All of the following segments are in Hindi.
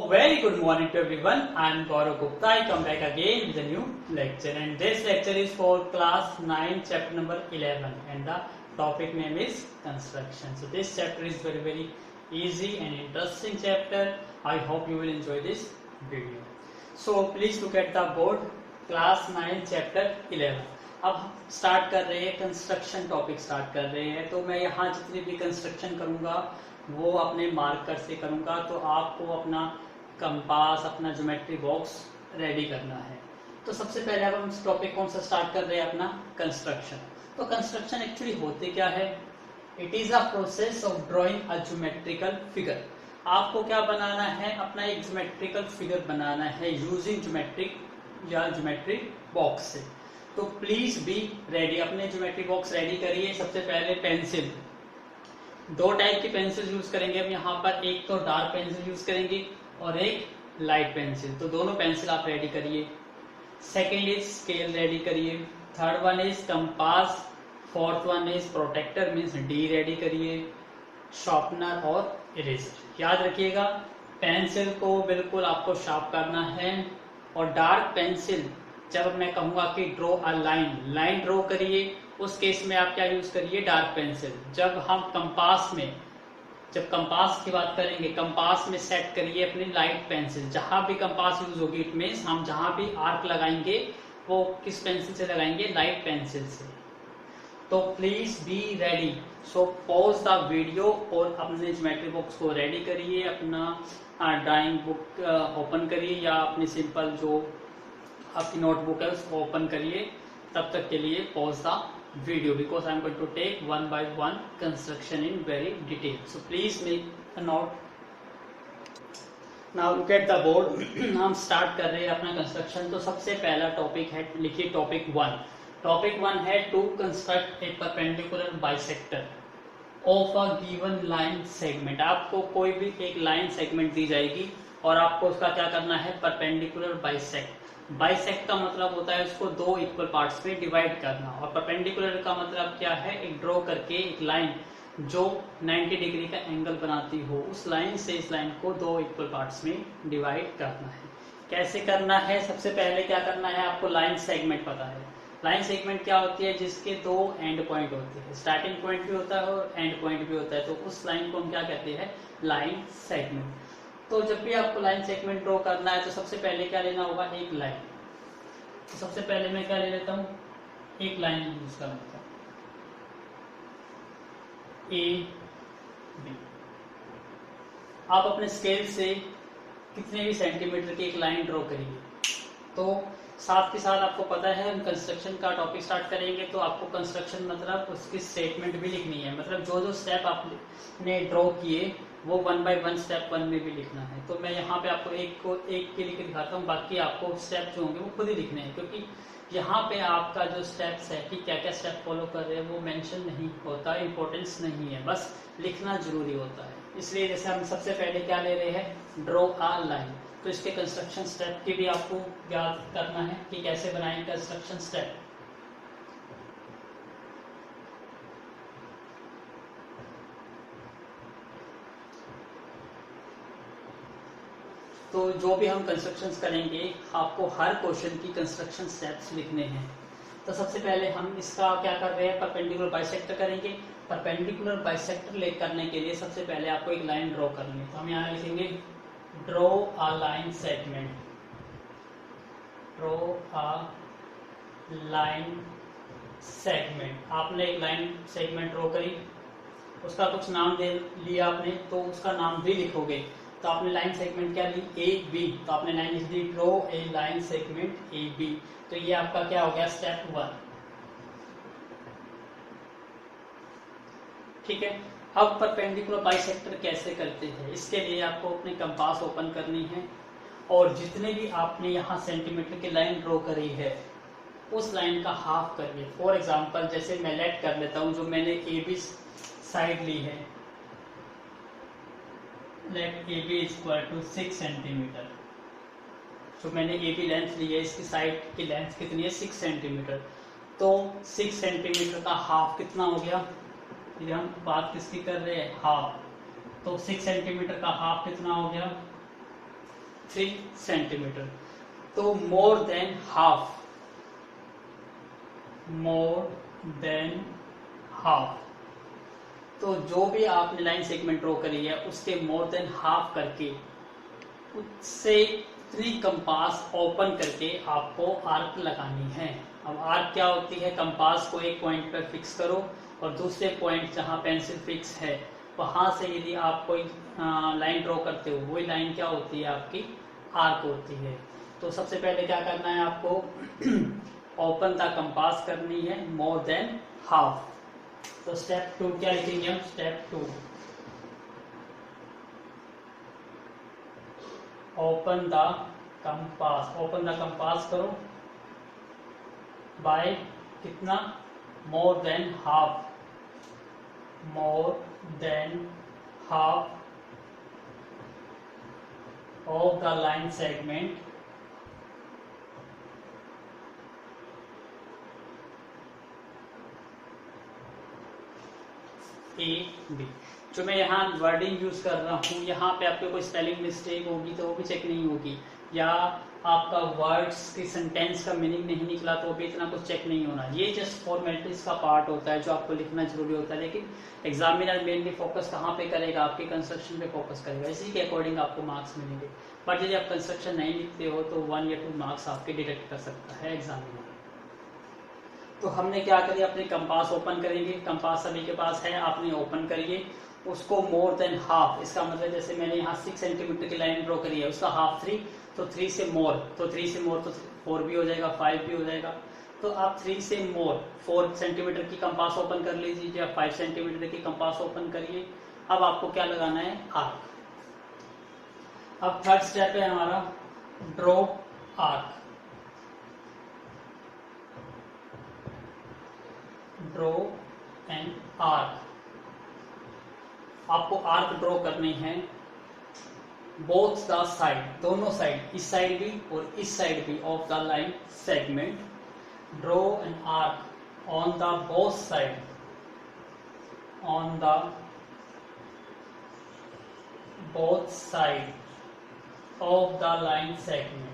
very good morning to everyone. I am Gaurav Gupta. I come back again with a new lecture, and this lecture is for class 9 chapter number 11, and the topic name is construction. So this chapter is very easy and interesting chapter. I hope you will enjoy this video. So please look at the board, class 9 chapter 11. अब स्टार्ट कर रहे हैं कंस्ट्रक्शन टॉपिक स्टार्ट कर रहे हैं। तो मैं यहाँ जितनी भी कंस्ट्रक्शन करूँगा वो अपने मार्कर से करूँगा। तो आपको अपना कंपास, अपना ज्योमेट्री बॉक्स रेडी करना है। तो सबसे पहले अब हम टॉपिक कौन सा स्टार्ट कर रहे हैं, अपना कंस्ट्रक्शन। तो कंस्ट्रक्शन एक्चुअली होते क्या है, it is a process of drawing a geometrical figure. आपको क्या बनाना है, अपना एक ज्योमेट्रिकल फिगर बनाना है यूजिंग ज्योमेट्रिक या ज्योमेट्रिक बॉक्स से। तो प्लीज बी रेडी, अपने ज्योमेट्री बॉक्स रेडी करिए। सबसे पहले पेंसिल, दो टाइप की पेंसिल यूज करेंगे हम यहाँ पर, एक तो डार्क पेंसिल यूज करेंगे और एक लाइट पेंसिल। तो दोनों पेंसिल आप रेडी करिए। सेकेंड इज स्केल रेडी करिए। Third one is compass. Fourth one is protractor means D ready करिए। शार्पनर और इरेजर। याद रखिएगा पेंसिल को बिल्कुल आपको शार्प करना है। और डार्क पेंसिल जब मैं कहूंगा कि ड्रॉ अ लाइन ड्रॉ करिए, उस केस में आप क्या यूज करिए, डार्क पेंसिल। जब हम कंपास में, जब कंपास की बात करेंगे, कंपास में सेट करिए अपनी लाइट पेंसिल। जहां भी कंपास यूज होगी इट मीन्स हम जहां भी आर्क लगाएंगे वो किस पेंसिल से लगाएंगे, लाइट पेंसिल से। तो please be ready. So pause the video और अपने ज्योमेट्री बॉक्स को रेडी करिए। अपना ड्राइंग बुक ओपन करिए या अपनी सिंपल जो आपकी नोटबुक है उसको ओपन करिए। तब तक के लिए pause the video because I am going to take one by one construction in very detail. So please make a note. Now look at the board. हम स्टार्ट कर रहे हैं अपना कंस्ट्रक्शन। तो सबसे पहला टॉपिक है, लिखिए टॉपिक 1। टॉपिक 1 है to construct a perpendicular bisector of a given line segment. आपको कोई भी एक लाइन सेगमेंट दी जाएगी और आपको उसका क्या करना है, परपेंडिकुलर बाइसेक्ट। बाइसेक्ट का मतलब होता है उसको दो इक्वल पार्ट्स में डिवाइड करना, और परपेंडिकुलर का मतलब क्या है, एक ड्रॉ करके एक लाइन जो 90 डिग्री का एंगल बनाती हो, उस लाइन से इस लाइन को दो इक्वल पार्ट्स में डिवाइड करना है। कैसे करना है, सबसे पहले क्या करना है, आपको लाइन सेगमेंट पता है। लाइन सेगमेंट क्या होती है, जिसके दो एंड पॉइंट होते हैं, स्टार्टिंग पॉइंट भी होता है और एंड पॉइंट भी होता है। तो उस लाइन को हम क्या कहते हैं, लाइन सेगमेंट। तो जब भी आपको लाइन सेगमेंट ड्रॉ करना है तो सबसे पहले क्या लेना होगा, एक लाइन। तो सबसे पहले मैं क्या ले लेता हूं, एक लाइन यूज कर लेता हूं, ए बी। आप अपने स्केल से कितने भी सेंटीमीटर की एक लाइन ड्रॉ करिए। तो साथ के साथ आपको पता है हम कंस्ट्रक्शन का टॉपिक स्टार्ट करेंगे तो आपको कंस्ट्रक्शन मतलब उसकी स्टेटमेंट भी लिखनी है। मतलब जो जो स्टेप आपने ड्रॉ किए वो 1 बाय 1 स्टेप 1 में भी लिखना है। तो मैं यहाँ पे आपको एक के लिख के दिखाता हूँ, बाकी आपको स्टेप जो होंगे वो खुद ही लिखने हैं, क्योंकि यहाँ पे आपका जो स्टेप्स है कि क्या क्या स्टेप फॉलो कर रहे हैं वो मेंशन नहीं होता, इंपॉर्टेंस नहीं है, बस लिखना जरूरी होता है। इसलिए जैसे हम सबसे पहले क्या ले रहे हैं, ड्रॉ अ लाइन। तो इसके कंस्ट्रक्शन स्टेप की भी आपको याद करना है कि कैसे बनाएं कंस्ट्रक्शन स्टेप। तो जो भी हम कंस्ट्रक्शंस करेंगे आपको हर क्वेश्चन की कंस्ट्रक्शन स्टेप्स लिखने हैं। तो सबसे पहले हम इसका क्या कर रहे हैं, परपेंडिकुलर बाइसेक्टर करेंगे। परपेंडिकुलर बाइसेक्टर ले करने के लिए सबसे पहले आपको एक लाइन ड्रॉ करनी है। तो हम यहाँ लिखेंगे draw a line segment. Draw a line segment. आपने एक लाइन सेगमेंट ड्रॉ करी, उसका कुछ नाम दे लिया आपने, तो उसका नाम भी लिखोगे। तो आपने लाइन सेगमेंट क्या ली, ए बी। तो आपने लाइन लिख दी, draw a line segment A B. तो ये आपका क्या हो गया, स्टेप 1। ठीक है। अब परपेंडिकुलर बाइसेक्टर कैसे करते हैं, इसके लिए आपको अपने कंपास ओपन करनी है और जितने भी आपने यहाँ सेंटीमीटर की लाइन ड्रॉ करी है उस लाइन का हाफ करिए। फॉर एग्जांपल जैसे मैं लेट कर लेता हूँ, जो मैंने ए बी साइड ली है, let A B equal to 6 centimetre. जो मैंने ए बी लेंथ ली है, इसकी साइड की लेंथ कितनी है, 6 सेंटीमीटर। तो 6 सेंटीमीटर का हाफ कितना हो गया, ये हम बात किसकी कर रहे हैं, हाफ। तो 6 सेंटीमीटर का हाफ कितना हो गया, 3 सेंटीमीटर। तो मोर than half, more than half, तो जो भी आपने लाइन सेगमेंट ड्रॉ करी है उसके मोर देन हाफ करके उससे उतनी कंपास ओपन करके आपको आर्क लगानी है। अब आर्क क्या होती है, कंपास को एक पॉइंट पर फिक्स करो और दूसरे पॉइंट जहाँ पेंसिल फिक्स है वहां से यदि आप कोई लाइन ड्रॉ करते हो, वही लाइन क्या होती है, आपकी आर्क होती है। तो सबसे पहले क्या करना है आपको, ओपन द कंपास करनी है मोर देन हाफ। तो स्टेप 2 क्या लिखेंगे हम, step 2, open the compass, open the compass करो बाय कितना, more than half, more than half of the line segment A B. जो मैं यहाँ वर्डिंग यूज कर रहा हूँ, यहाँ पे आपके कोई स्पेलिंग मिस्टेक होगी तो वो भी चेक नहीं होगी, या आपका वर्ड्स की सेंटेंस का मीनिंग नहीं निकला तो भी इतना कुछ चेक नहीं होना। ये जस्ट फॉर्मेलिटीज का पार्ट होता है जो आपको लिखना जरूरी होता है, लेकिन एग्जामिनर मेनली फोकस कहाँ पे करेगा, आपके कंस्ट्रक्शन पे फोकस करेगा, इसी के अकॉर्डिंग आपको मार्क्स मिलेंगे। बट यदि आप कंस्ट्रक्शन नहीं लिखते हो तो 1 या 2 मार्क्स आपके डिडक्ट कर सकता है एग्जामिनर। तो हमने क्या करिए, अपने कंपास ओपन करेंगे, कंपास सभी के पास है, आपने ओपन करिए उसको मोर देन हाफ, इसका मतलब जैसे मैंने यहाँ 6 सेंटीमीटर की लाइन ड्रॉ करी है, उसका हाफ 3, तो 3 से मोर, तो 3 से मोर तो 4 भी हो जाएगा, 5 भी हो जाएगा। तो आप 3 से मोर 4 सेंटीमीटर की कंपास ओपन कर लीजिए या 5 सेंटीमीटर की कंपास ओपन करिए। अब आपको क्या लगाना है, आर्क। अब थर्ड स्टेप है हमारा draw arc, draw an arc. आपको आर्क ड्रॉ करनी है बोथ द साइड, दोनों साइड, इस साइड भी और इस साइड भी of the line segment. Draw an arc on the both side, on the both side of the line segment.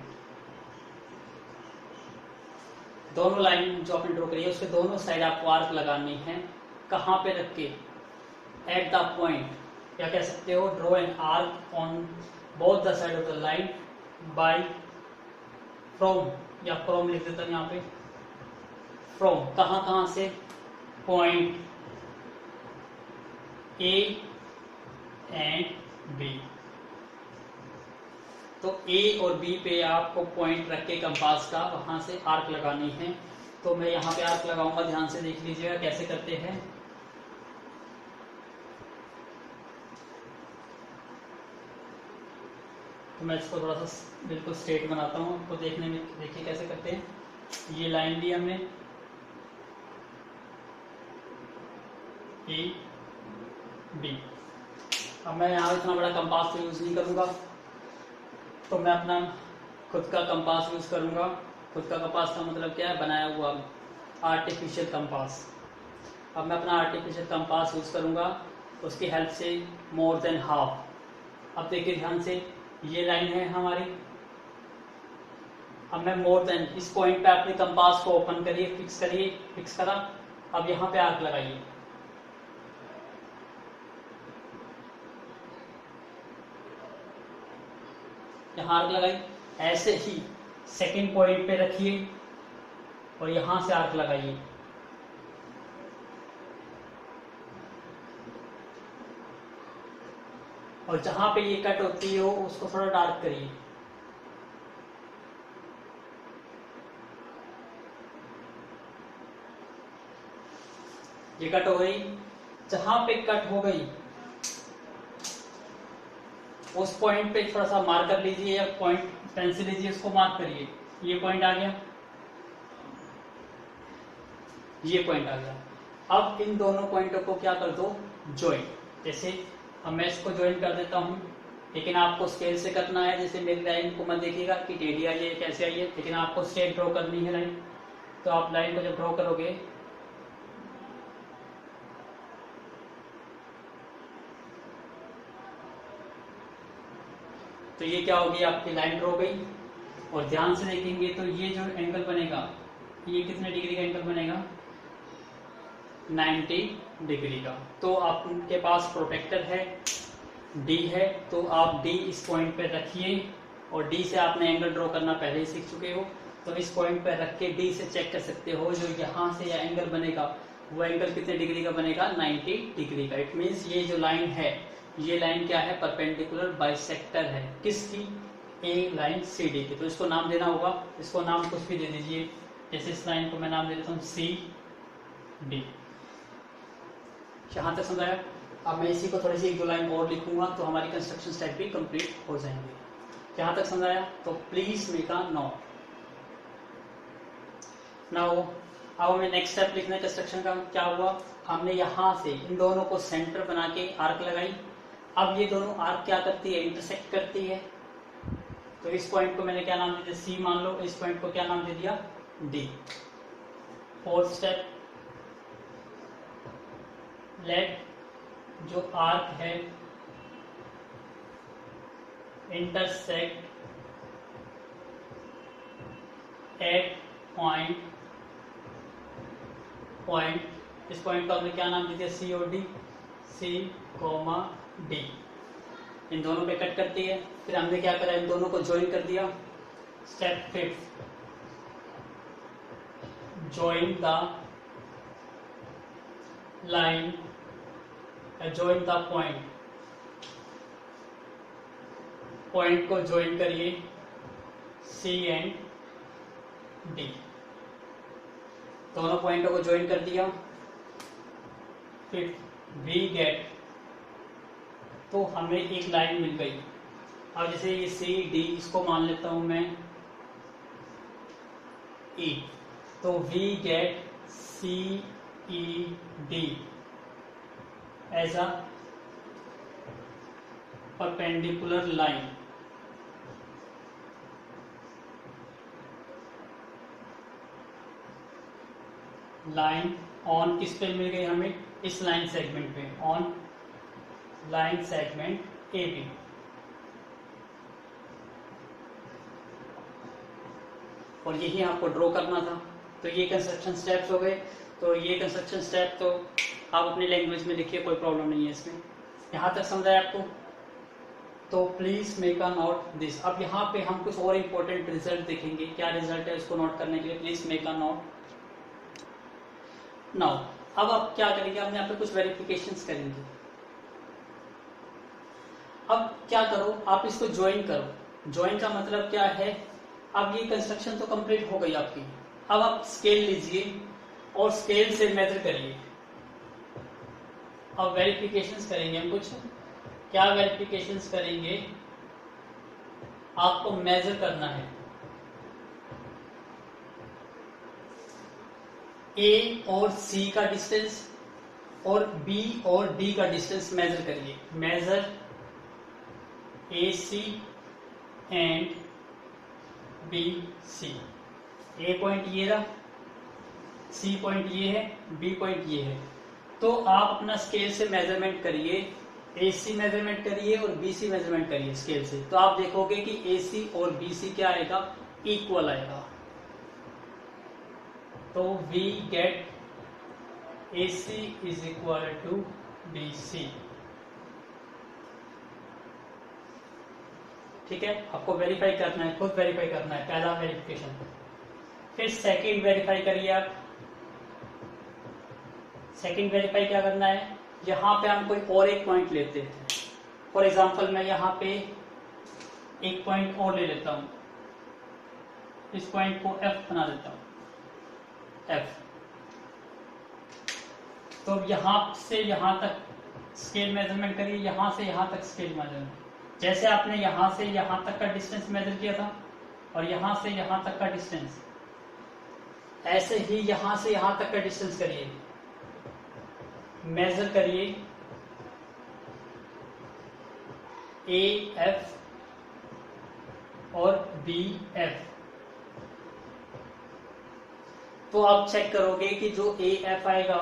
दोनों लाइन जो आपने ड्रॉ करी है उसके दोनों साइड आपको आर्क लगानी है। कहाँ पे रख के, एट द पॉइंट, या कह सकते हो draw an arc on both the side of the line by from, या फ्रॉम लिख देता हूं यहाँ पे, फ्रॉम कहाँ से, पॉइंट ए एंड बी। तो ए और बी पे आपको पॉइंट रख के कंपास का वहां से आर्क लगानी है। तो मैं यहाँ पे आर्क लगाऊंगा, ध्यान से देख लीजिएगा कैसे करते हैं। तो मैं इसको थोड़ा सा बिल्कुल स्ट्रेट बनाता हूँ, आपको देखने में, देखिए कैसे करते हैं। ये लाइन ली हमने ए बी। अब मैं यहाँ इतना बड़ा कंपास तो यूज नहीं करूंगा, तो मैं अपना खुद का कंपास यूज करूंगा। खुद का कंपास का मतलब क्या है, बनाया हुआ आर्टिफिशियल कंपास। अब मैं अपना आर्टिफिशियल कंपास यूज करूंगा, उसकी हेल्प से मोर देन हाफ। अब देखिए ध्यान से, ये लाइन है हमारी। अब मैं मोर देन, इस पॉइंट पे अपने कंपास को ओपन करिए, फिक्स करिए, फिक्स करा। अब यहाँ पे आर्क लगाइए, यहाँ आर्क लगाई। ऐसे ही सेकंड पॉइंट पे रखिए और यहां से आर्क लगाइए। और जहां पे ये कट होती हो उसको थोड़ा डार्क करिए। ये कट हो गई, जहां पे कट हो गई उस पॉइंट पे थोड़ा सा मार्कर लीजिए या पॉइंट पेंसिल लीजिए, उसको मार्क करिए। ये पॉइंट आ गया, ये पॉइंट आ गया। अब इन दोनों पॉइंटों को क्या कर दो, ज्वाइन। जैसे अब मैं इसको ज्वाइन कर देता हूं, लेकिन आपको स्केल से करना है। जैसे मेरी लाइन को मत देखिएगा कि टेढ़ी आई है कैसे आई है, लेकिन आपको स्ट्रेट ड्रॉ करनी है लाइन। तो आप लाइन को जब ड्रॉ करोगे तो ये क्या होगी, आपकी लाइन ड्रॉ गई। और ध्यान से देखेंगे तो ये जो एंगल बनेगा, ये कितने डिग्री का एंगल बनेगा, 90 डिग्री का। तो आपके पास प्रोटेक्टर है, डी है, तो आप डी इस पॉइंट पे रखिए। और डी से आपने एंगल ड्रॉ करना पहले ही सीख चुके हो, तो इस पॉइंट पे रख के डी से चेक कर सकते हो जो यहाँ से या एंगल बनेगा वो एंगल कितने डिग्री का बनेगा, 90 डिग्री का। इट मीन्स ये जो लाइन है, ये लाइन क्या है, परपेंडिकुलर बाइसेक्टर है, किसकी, ए लाइन सी डी की। तो इसको नाम देना होगा, इसको नाम कुछ भी दे दीजिए, जैसे इस लाइन को मैं नाम दे देता हूँ सी डी। यहाँ तक समझाया। अब मैं इसी को थोड़ी सी एक दो लाइन और लिखूंगा तो हमारी कंस्ट्रक्शन स्टेप भी कंप्लीट हो जाएंगे। यहाँ तक समझाया, तो please make a note. Now अब हमें नेक्स्ट स्टेप लिखना है कंस्ट्रक्शन का। क्या हुआ, हमने यहाँ से इन दोनों को सेंटर बना के आर्क लगाई। अब ये दोनों आर्क क्या करती है, इंटरसेक्ट करती है। तो इस पॉइंट को मैंने क्या नाम दे दिया, सी मान लो, इस पॉइंट को क्या नाम दे दिया, डी। फोर्थ स्टेप, लेट जो आर्क है इंटरसेक्ट एट पॉइंट, इस पॉइंट को हमने क्या नाम दे दिया, सी और डी, सी कोमा डी। इन दोनों पे कट करती है। फिर हमने क्या करा, इन दोनों को ज्वाइन कर दिया। Step fifth, join the line, join the point, point को ज्वाइन करिए सी एंड डी। दोनों पॉइंटों को ज्वाइन कर दिया। फिर वी गेट, तो हमें एक लाइन मिल गई। अब जैसे ये सी डी, इसको मान लेता हूं मैं ई, तो we get C E D as a perpendicular line. Line on किस पे मिल गई हमें, इस लाइन सेगमेंट पे, on line segment A B. और यही आपको ड्रॉ करना था। तो ये कंस्ट्रक्शन स्टेप्स हो गए। तो ये कंस्ट्रक्शन स्टेप तो आप अपनी लैंग्वेज में लिखिए, कोई प्रॉब्लम नहीं है इसमें। यहाँ तक समझ आया आपको, तो please make a note this. अब यहाँ पे हम कुछ और इम्पोर्टेंट रिजल्ट देखेंगे। क्या रिजल्ट है उसको नोट करने के लिए please make a note now. अब आप क्या करेंगे, हमने यहाँ पे कुछ वेरिफिकेशंस करेंगे। अब क्या करो, आप इसको ज्वाइन करो। ज्वाइन का मतलब क्या है, अब ये कंस्ट्रक्शन तो कंप्लीट हो गई आपकी। अब आप स्केल लीजिए और स्केल से मेजर करिए। अब वेरिफिकेशंस करेंगे हम कुछ। क्या वेरिफिकेशंस करेंगे, आपको मेजर करना है ए और सी का डिस्टेंस और बी और डी का डिस्टेंस मेजर करिए। Measure A C and B C. A point ये रहा, सी पॉइंट ये है, बी पॉइंट ये है। तो आप अपना स्केल से मेजरमेंट करिए, ए सी मेजरमेंट करिए और बी सी मेजरमेंट करिए स्केल से। तो आप देखोगे कि ए सी और बी सी क्या आएगा, इक्वल आएगा। तो we get A C is equal to B C. ठीक है, आपको वेरीफाई करना है, खुद वेरीफाई करना है, पहला वेरिफिकेशन। फिर सेकंड वेरीफाई करिए आप। सेकंड वेरीफाई क्या करना है, यहाँ पे हम कोई और एक पॉइंट लेते हैं। फॉर एग्जांपल मैं यहाँ पे एक पॉइंट और ले लेता हूँ, इस पॉइंट को एफ बना देता हूँ, एफ। तो यहाँ से यहाँ तक स्केल मेजरमेंट करिए, यहाँ से यहाँ तक स्केल मेजरमेंट। जैसे आपने यहाँ से यहाँ तक का डिस्टेंस मेजर किया था और यहाँ से यहाँ तक का डिस्टेंस, ऐसे ही यहाँ से यहाँ तक का डिस्टेंस करिए, मेजर करिए ए एफ और बी एफ। तो आप चेक करोगे कि जो ए एफ आएगा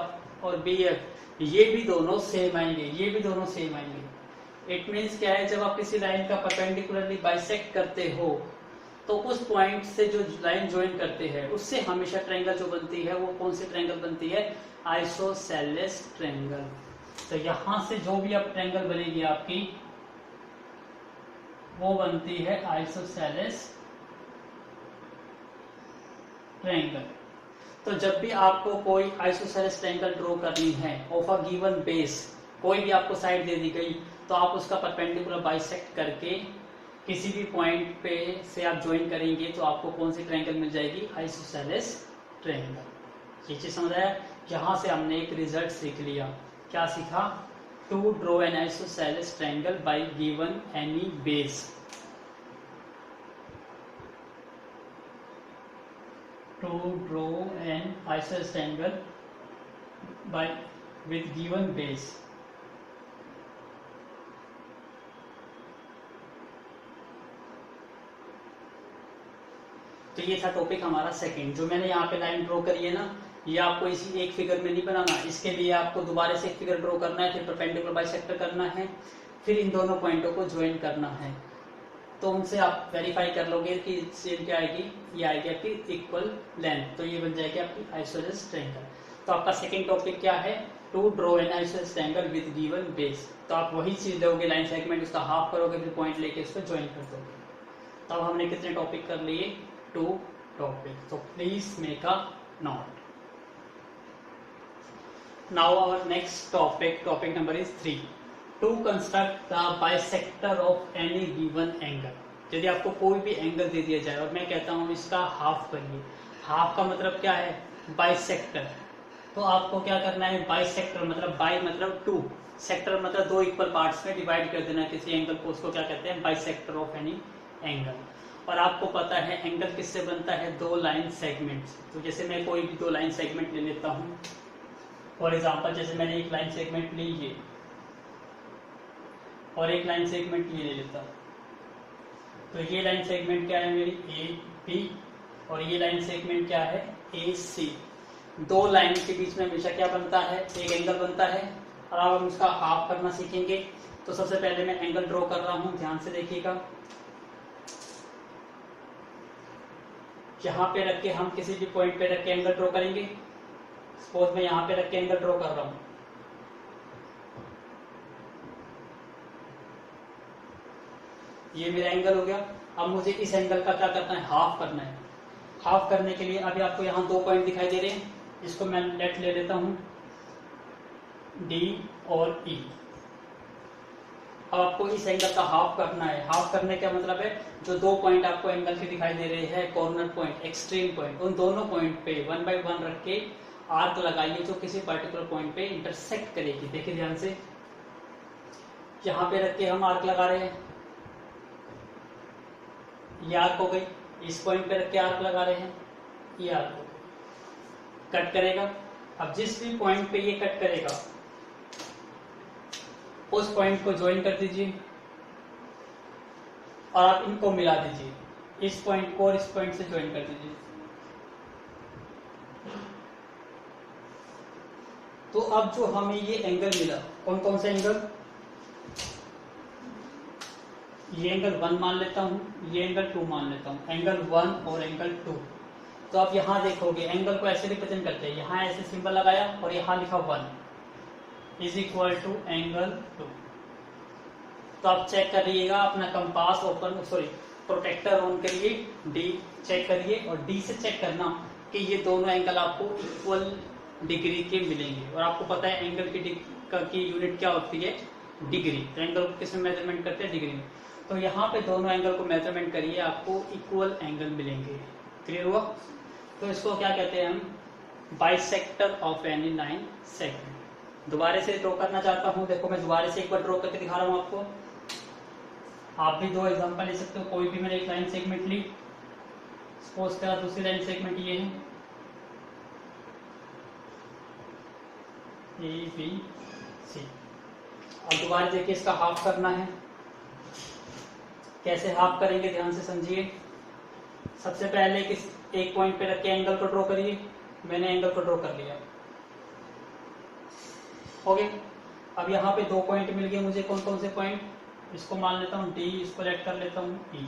और बी एफ, ये भी दोनों सेम आएंगे, ये भी दोनों सेम आएंगे। इट मीन्स क्या है, जब आप किसी लाइन का परपेंडिकुलरली बाइसेक्ट करते हो तो उस पॉइंट से जो लाइन ज्वाइन करते हैं उससे हमेशा ट्रायंगल जो बनती है वो कौन सी ट्रायंगल बनती है, आइसोसेलेस ट्रायंगल। तो यहां से जो भी अब ट्रायंगल बनेगी आपकी वो बनती है आइसोसेलेस ट्रायंगल। तो जब भी आपको कोई आइसोसेलेस ट्रायंगल ड्रॉ करनी है ऑफ अ गिवन बेस, कोई भी आपको साइड दे दी गई तो आप उसका परपेंडिकुलर बाइसेक्ट करके किसी भी पॉइंट पे से आप ज्वाइन करेंगे तो आपको कौन सी ट्रायंगल मिल जाएगी, आइसोसेलेस ट्रायंगल। ये चीज समझ आया। यहां से हमने एक रिजल्ट सीख लिया। क्या सीखा, to draw an isosceles triangle by given any base. To draw an isosceles triangle by with given base. तो ये था टॉपिक हमारा सेकंड। जो मैंने यहाँ पे लाइन ड्रॉ करी है ना, ये आपको इसी एक फिगर में नहीं बनाना, इसके लिए आपको दोबारा से एक फिगर ड्रॉ करना है, फिर परपेंडिकुलर बाइसेक्टर करना है, फिर इन दोनों पॉइंटों को ज्वाइन करना है। तो उनसे आप वेरीफाई कर लोगे कि सेम क्या आएगी, ये आएगी आपकी इक्वल लेंथ, तो ये बन जाएगी आपकी आइसोसेलेस ट्रायंगल। तो आपका सेकंड टॉपिक क्या है, to draw an isosceles triangle with given base. तो आप वही चीज लोगे, लाइन सेगमेंट उसका हाफ करोगे, फिर पॉइंट लेके उसको ज्वाइन कर दोगे। तो अब हमने कितने टॉपिक कर लिए, 2 टॉपिक। तो please make a note. Now our next topic number is 3, to construct the bisector of any given angle. यदि आपको कोई भी एंगल दे दिया जाए और मैं कहता हूं इसका हाफ करिए, हाफ का मतलब क्या है, बाइसेक्टर। तो आपको क्या करना है, बाइसेक्टर मतलब बाई मतलब 2, सेक्टर मतलब 2 इक्वल पार्ट्स में डिवाइड कर देना किसी एंगल को, उसको क्या कहते हैं, बाइसेक्टर ऑफ एनी एंगल। और आपको पता है एंगल किससे बनता है, 2 लाइन सेगमेंट्स। तो जैसे मैं कोई भी 2 लाइन सेगमेंट ले लेता हूं, फॉर एग्जाम्पल जैसे मैंने एक लाइन सेगमेंट ली ये और एक लाइन सेगमेंट ये ले लेता हूं, तो ये लाइन सेगमेंट क्या है मेरी, ए बी, और ये लाइन सेगमेंट क्या है, ए सी। 2 लाइन के बीच में हमेशा क्या बनता है, एक एंगल बनता है। और अब हम उसका हाफ करना सीखेंगे। तो सबसे पहले मैं एंगल ड्रॉ कर रहा हूं, ध्यान से देखिएगा। यहाँ पे रख के हम किसी भी पॉइंट पे रख के एंगल ड्रॉ करेंगे। सपोज मैं यहाँ पे रख के एंगल ड्रॉ कर रहा हूं, ये मेरा एंगल हो गया। अब मुझे इस एंगल का क्या करना है, हाफ करना है। हाफ करने के लिए अभी आपको यहाँ 2 पॉइंट दिखाई दे रहे हैं, इसको मैं लेट ले लेता हूं, डी और ई। अब आपको इस एंगल का हाफ करना है। हाफ करने का मतलब है जो 2 पॉइंट आपको एंगल के दिखाई दे रहे हैं, कॉर्नर पॉइंट, एक्सट्रीम पॉइंट, उन दोनों पॉइंट पे 1 बाय 1 रख के आर्क लगाइए जो किसी पर्टिकुलर पॉइंट पे इंटरसेक्ट करेगी। देखिए ध्यान से, यहाँ पे रख के हम आर्क लगा रहे हैं, ये आर्क हो गई। इस पॉइंट पे रख के आर्क लगा रहे हैं, ये आर्क हो गई। कट करेगा, अब जिस भी पॉइंट पे ये कट करेगा उस पॉइंट को ज्वाइन कर दीजिए और आप इनको मिला दीजिए, इस पॉइंट को और इस पॉइंट से ज्वाइन कर दीजिए। तो अब जो हमें ये एंगल मिला, कौन कौन सा एंगल, ये एंगल 1 मान लेता हूं, ये एंगल 2 मान लेता हूं, एंगल 1 और एंगल 2। तो आप यहां देखोगे एंगल को ऐसे रिप्रेजेंट करते हैं, यहां ऐसे सिंबल लगाया और यहां लिखा 1 इज इक्वल टू एंगल 2। तो आप चेक करिएगा, अपना compass open, sorry protractor on करिए, डी चेक करिए और डी से चेक करना कि ये दोनों एंगल आपको इक्वल डिग्री के मिलेंगे। और आपको पता है एंगल की यूनिट क्या होती है, डिग्री। तो एंगल को किस में मेजरमेंट करते हैं, डिग्री में। तो यहाँ पे दोनों एंगल को मेजरमेंट करिए, आपको इक्वल एंगल मिलेंगे। क्लियर हुआ। तो इसको क्या कहते हैं हम, bisector of any line segment. दोबारा से ड्रॉ करना चाहता हूँ, देखो मैं दोबारा से एक बार ड्रॉ करके दिखा रहा हूँ आपको। आप भी 2 एग्जांपल ले सकते हो, कोई भी मैंने एक लाइन सेगमेंट ली, सपोज करा दूसरी लाइन सेगमेंट ये है ए बी सी। अब दोबारा देखिए इसका हाफ करना है, कैसे हाफ करेंगे ध्यान से समझिए। सबसे पहले किस एक पॉइंट पे रख के एंगल को ड्रॉ करिए, मैंने एंगल को ड्रॉ कर लिया, हो गया। अब यहाँ पे 2 पॉइंट मिल गए मुझे, कौन कौन से पॉइंट, इसको मान लेता हूँ डी, इसको लेट कर लेता हूँ ई।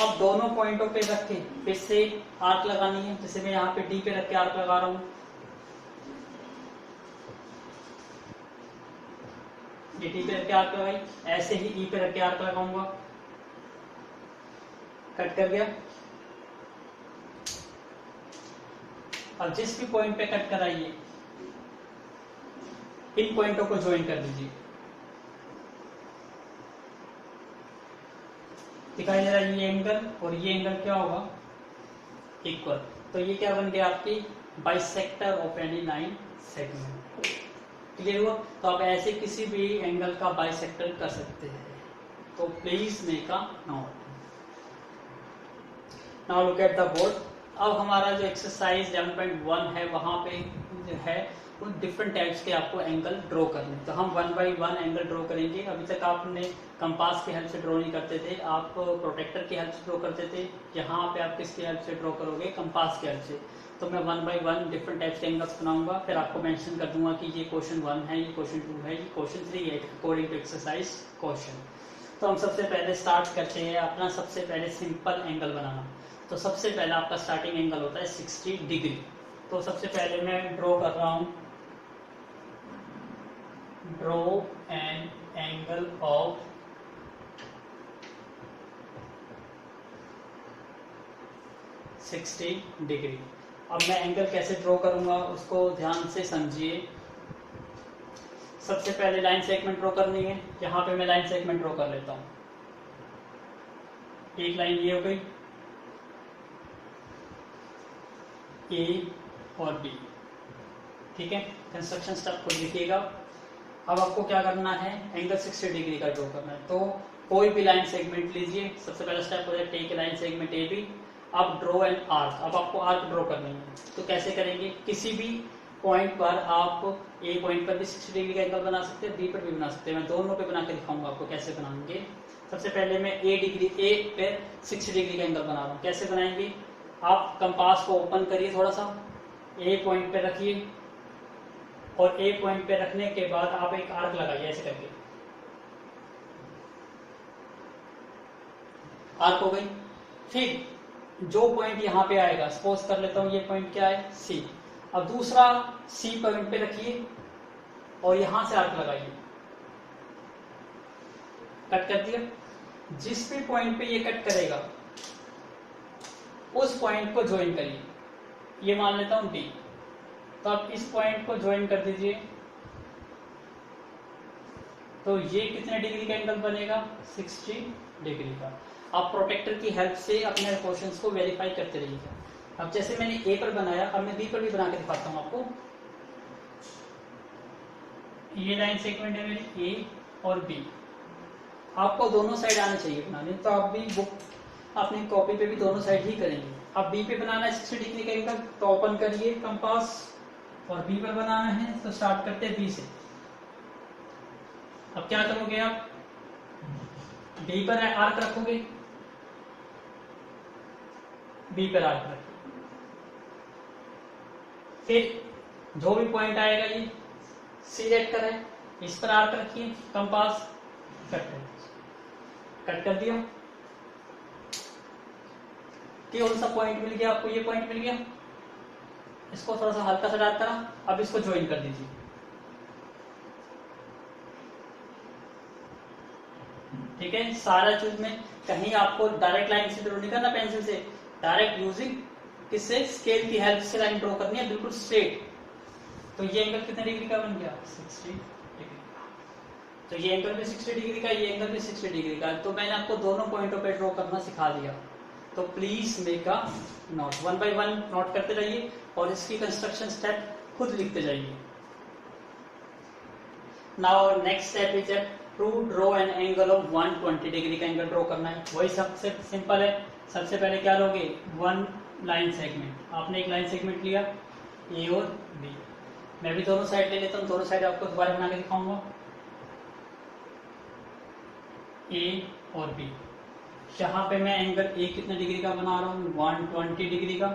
अब दोनों पॉइंटों पे रख के फिर से आर्क लगानी है। जैसे मैं यहाँ पे डी पे रख के आर्क लगा रहा हूँ, ये डी पे रख के आर्क लगाई, ऐसे ही ई पे रख के आर्क लगाऊंगा, कट कर गया। अब जिस भी पॉइंट पे कट कराइए इन पॉइंटों को ज्वाइन कर दीजिए। दिखाई दे रहा है ये एंगल और ये एंगल क्या होगा, इक्वल। तो ये क्या बन गया आपकी bisector of any line segment. Clear हुआ? तो आप ऐसे किसी भी एंगल का बाइसेक्टर कर सकते हैं। तो please make a note. Now look at the board. अब हमारा जो एक्सरसाइज 11.1 है वहां पे जो है उन डिफरेंट टाइप्स के आपको एंगल ड्रॉ करने। तो हम 1 बाई 1 एंगल ड्रॉ करेंगे। अभी तक आपने कंपास की हेल्प से ड्रॉ नहीं करते थे, आप प्रोटेक्टर की हेल्प से ड्रॉ करते थे। यहाँ पे आप किसकी हेल्प से ड्रॉ करोगे, कंपास की हेल्प से। तो मैं 1 बाई 1 डिफरेंट टाइप्स के एंगल्स बनाऊंगा, फिर आपको मेंशन कर दूंगा कि ये क्वेश्चन 1 है, ये क्वेश्चन 2 है, ये क्वेश्चन 3 है, अकॉर्डिंग टू एक्सरसाइज क्वेश्चन। तो हम सबसे पहले स्टार्ट करते हैं अपना सबसे पहले सिंपल एंगल बनाना। तो सबसे पहले आपका स्टार्टिंग एंगल होता है 60 डिग्री। तो सबसे पहले मैं ड्रॉ कर रहा हूं, draw an angle of 60 degree. अब मैं एंगल कैसे ड्रॉ करूंगा उसको ध्यान से समझिए। सबसे पहले लाइन सेगमेंट ड्रॉ करनी है। यहाँ पे मैं लाइन सेगमेंट ड्रॉ कर लेता हूँ। एक लाइन ये हो गई, ए और बी, ठीक है। कंस्ट्रक्शन स्टेप को लिखिएगा। अब आपको क्या करना है, एंगल 60 डिग्री का ड्रॉ करना है। तो कोई भी लाइन सेगमेंट लीजिए। सबसे पहला स्टेप हो जाए take line segment A B. अब ड्रॉ एन आर्क। अब आपको आर्क ड्रॉ करनी है। तो कैसे करेंगे, किसी भी पॉइंट पर आप ए पॉइंट पर भी 60 डिग्री का एंगल बना सकते हैं, बी पर भी बना सकते हैं। मैं दोनों पे बना के दिखाऊंगा आपको कैसे बनाएंगे। सबसे पहले मैं ए पे 60 डिग्री का एंगल बना रहा हूँ। कैसे बनाएंगे, आप कंपास को ओपन करिए, थोड़ा सा ए पॉइंट पे रखिए और ए पॉइंट पे रखने के बाद आप एक आर्क लगाइए ऐसे करके। आर्क हो गई। फिर जो पॉइंट यहाँ पे आएगा, सपोज कर लेता हूँ ये पॉइंट क्या है, सी। अब दूसरा सी पॉइंट पे रखिए और यहां से आर्क लगाइए। कट कर दिया। जिस भी पॉइंट पे ये कट करेगा उस पॉइंट को ज्वाइन करिए। ये मान लेता हूं डी। तो आप इस पॉइंट को ज्वाइन कर दीजिए। तो ये कितने डिग्री का एंगल बनेगा, 60 डिग्री का। आप प्रोटेक्टर की हेल्प से अपने क्वेश्चंस को वेरीफाई करते रहिएगा। अब जैसे मैंने ए पर बनाया, अब मैं बी पर भी बना के दिखाता हूं आपको। ये लाइन सेगमेंट है मेरी ए और बी। आपको दोनों साइड आने चाहिए बनाने। तो आप भी बुक अपनी कॉपी पे भी दोनों साइड ही करेंगे। अब बी पे बनाना है 60 डिग्री का एंगल, तो ओपन करिए कंपास और बी पर बनाना है। तो स्टार्ट करते हैं बी से। अब क्या करोगे, आप बी पर आर्क रखोगे, बी पर आर्क रखोगे। फिर जो भी पॉइंट आएगा ये सिलेक्ट करें, इस पर आर्क रखिए, कंपास कट कर दिया। कौन सा पॉइंट मिल गया आपको, ये पॉइंट मिल गया। इसको थोड़ा सा हल्का सा डार्क करा। अब इसको ज्वाइन कर दीजिए। ठीक है, सारा चीज में कहीं आपको डायरेक्ट लाइन से ड्रॉ नहीं करना पेंसिल से, डायरेक्ट यूजिंग किससे, स्केल की हेल्प से लाइन ड्रॉ करनी है, बिल्कुल स्ट्रेट। तो ये एंगल कितने डिग्री का बन गया, 60 डिग्री। तो ये एंगल भी 60 डिग्री का, ये एंगल भी 60 डिग्री का। तो मैंने आपको दोनों पॉइंटों पे ड्रॉ करना सिखा दिया। तो please make a note, 1 by 1 note करते रहिए और इसकी कंस्ट्रक्शन स्टेप खुद लिखते जाइए। Now next step is to draw an angle of 120 degree का एंगल ड्रॉ करना है। वही सबसे सिंपल है। सबसे पहले क्या लोगे, 1 लाइन सेगमेंट। आपने एक लाइन सेगमेंट लिया ए और बी। मैं भी दोनों साइड ले लेता हूँ, दोनों साइड आपको दोबारा बना के दिखाऊंगा। ए और बी, यहाँ पे मैं एंगल ए कितने डिग्री का बना रहा हूँ, 120 डिग्री का।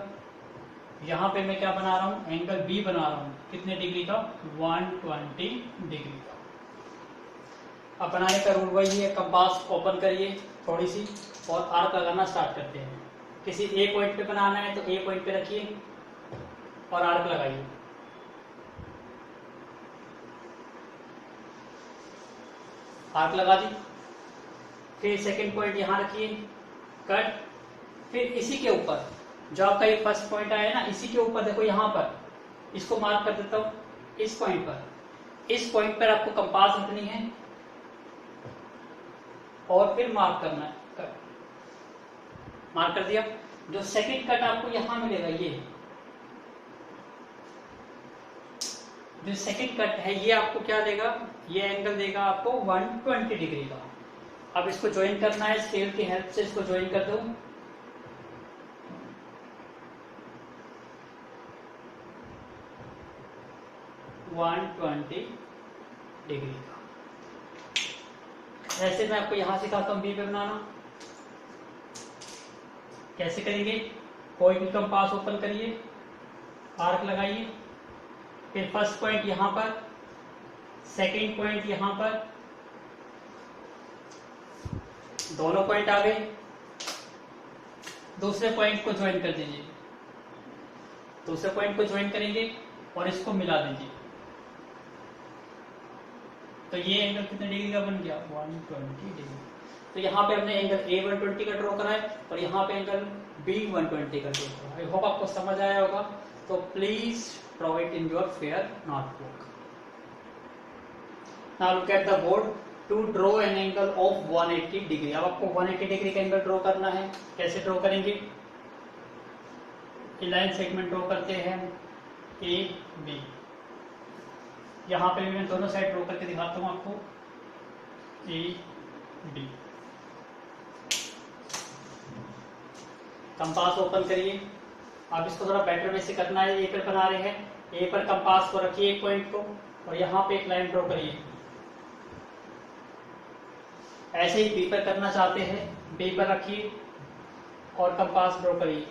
यहाँ पे मैं क्या बना रहा हूँ, एंगल बी बना रहा हूँ कितने डिग्री का, 120 डिग्री का। अब बनाने का रूल वही है, कंपास ओपन करिए थोड़ी सी और आर्क लगाना स्टार्ट करते हैं। किसी ए पॉइंट पे बनाना है तो ए पॉइंट पे रखिए और आर्क लगाइए। आर्क लगा दी, फिर सेकंड पॉइंट यहाँ रखिए, कट, फिर इसी के ऊपर जो आपका ये फर्स्ट पॉइंट आया ना, इसी के ऊपर देखो यहाँ पर इसको मार्क कर देता हूँ, इस पॉइंट पर, इस पॉइंट पर आपको कंपास रखनी है और फिर मार्क करना है, कट मार्क कर दिया। जो सेकंड कट आपको यहां मिलेगा, ये जो सेकंड कट है ये आपको क्या देगा, ये एंगल देगा आपको 120 डिग्री का। अब इसको ज्वाइन करना है, स्केल की हेल्प से इसको ज्वाइन कर दो। डिग्री का। ऐसे मैं आपको यहां सिखाता हूं बी पे बनाना। कैसे करेंगे, कोई भी कंपास ओपन करिए, आर्क लगाइए, फिर फर्स्ट पॉइंट यहां पर, सेकंड पॉइंट यहां पर, दोनों पॉइंट आ गए, दूसरे पॉइंट को ज्वाइन कर दीजिए, दूसरे पॉइंट को ज्वाइन करेंगे और इसको मिला दीजिए। तो ये एंगल कितने डिग्री का बन गया, 120 डिग्री। तो यहाँ पे हमने एंगल ए 120 का ड्रॉ करा है और यहाँ पे एंगल बी 120 का ड्रॉ करा है। आई होप आपको समझ आया होगा। तो please draw it in your fair notebook. Now look at the board to draw an angle of 180 degree. अब आपको 180 डिग्री का एंगल ड्रॉ करना है। कैसे ड्रॉ करेंगे, लाइन सेगमेंट ड्रॉ करते हैं ए बी। यहाँ पे मैं दोनों साइड ड्रॉ करके दिखाता हूँ आपको, ए बी। कंपास ओपन करिए। अब इसको थोड़ा बेटर में से करना है। ए पर बना रहे हैं, ए पर कंपास को रखिए एक पॉइंट को और यहाँ पे एक लाइन ड्रॉ करिए। ऐसे ही बी पर करना चाहते हैं, बी पर रखिए और कंपास ड्रॉ करिए।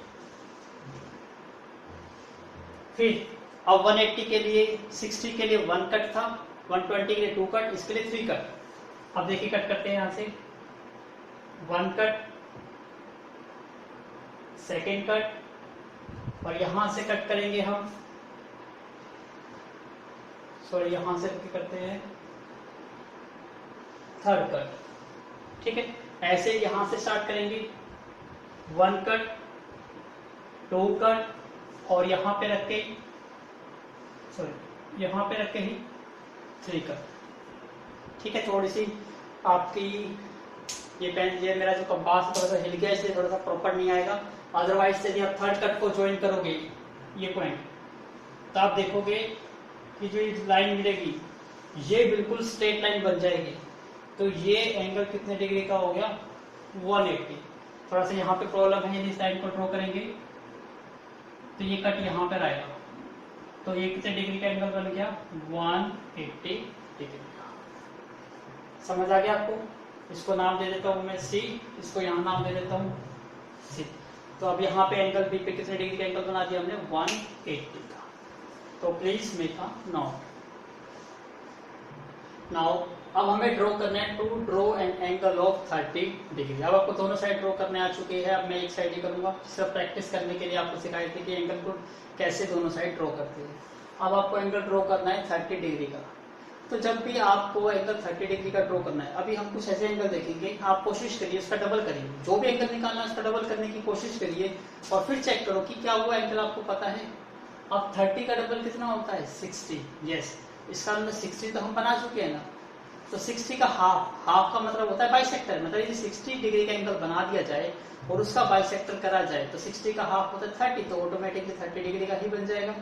फिर अब 180 के लिए, 60 के लिए 1 कट था, 120 के लिए 2 कट, इसके लिए 3 कट। अब देखिए कट करते हैं यहां से, 1 कट, सेकेंड कट और यहां से कट करेंगे हम, सॉरी यहां से करते हैं थर्ड कट। ठीक है, ऐसे यहां से स्टार्ट करेंगे, 1 कट, 2 कट और यहां पे रख के, सॉरी यहां पे रख के ही 3 कट। ठीक है, थोड़ी सी आपकी ये पेन, ये मेरा जो कंपास थोड़ा सा हिल गया, इसलिए थोड़ा सा प्रॉपर नहीं आएगा। अदरवाइज यदि आप थर्ड कट को ज्वाइन करोगे ये पॉइंट, तो आप देखोगे कि जो लाइन मिलेगी ये बिल्कुल स्ट्रेट लाइन बन जाएगी। तो ये एंगल कितने डिग्री का हो गया, 180। थोड़ा सा यहाँ पे प्रॉब्लम है, यदि इस लाइन को ड्रॉ करेंगे तो ये कट यहाँ पर आएगा। तो ये कितने डिग्री का एंगल बन गया, 180 डिग्री का। समझ आ गया आपको। इसको नाम दे देता हूं मैं सी, इसको यहाँ नाम दे देता हूँ सी। तो अब यहाँ पे एंगल बी पे कितने डिग्री का एंगल बना दिया हमने, 180 का। तो please make a note. Now अब हमें ड्रॉ करना है to draw an angle of 30 degree. अब आपको दोनों साइड ड्रॉ करने आ चुके हैं। अब मैं एक साइड ही करूंगा, सिर्फ प्रैक्टिस करने के लिए आपको सिखाई थी कि एंगल को कैसे दोनों साइड ड्रॉ करते हैं। अब आपको एंगल ड्रॉ करना है 30 डिग्री का। तो जब भी आपको एंगल 30 डिग्री का ड्रॉ करना है, अभी हम कुछ ऐसे एंगल देखेंगे, आप कोशिश करिए उसका डबल करिए। जो भी एंगल निकालना है उसका डबल करने की कोशिश करिए और फिर चेक करो कि क्या वो एंगल आपको पता है। अब 30 का डबल कितना होता है, 60। यस, इसका मतलब 60 तो हम बना चुके हैं ना। तो 60 का हाफ का मतलब होता है बाइसेक्टर। मतलब यदि 60 डिग्री का एंगल बना दिया जाए और उसका बाइसेक्टर करा जाए तो 60 का हाफ होता है 30, तो ऑटोमेटिकली 30 डिग्री का ही बन जाएगा।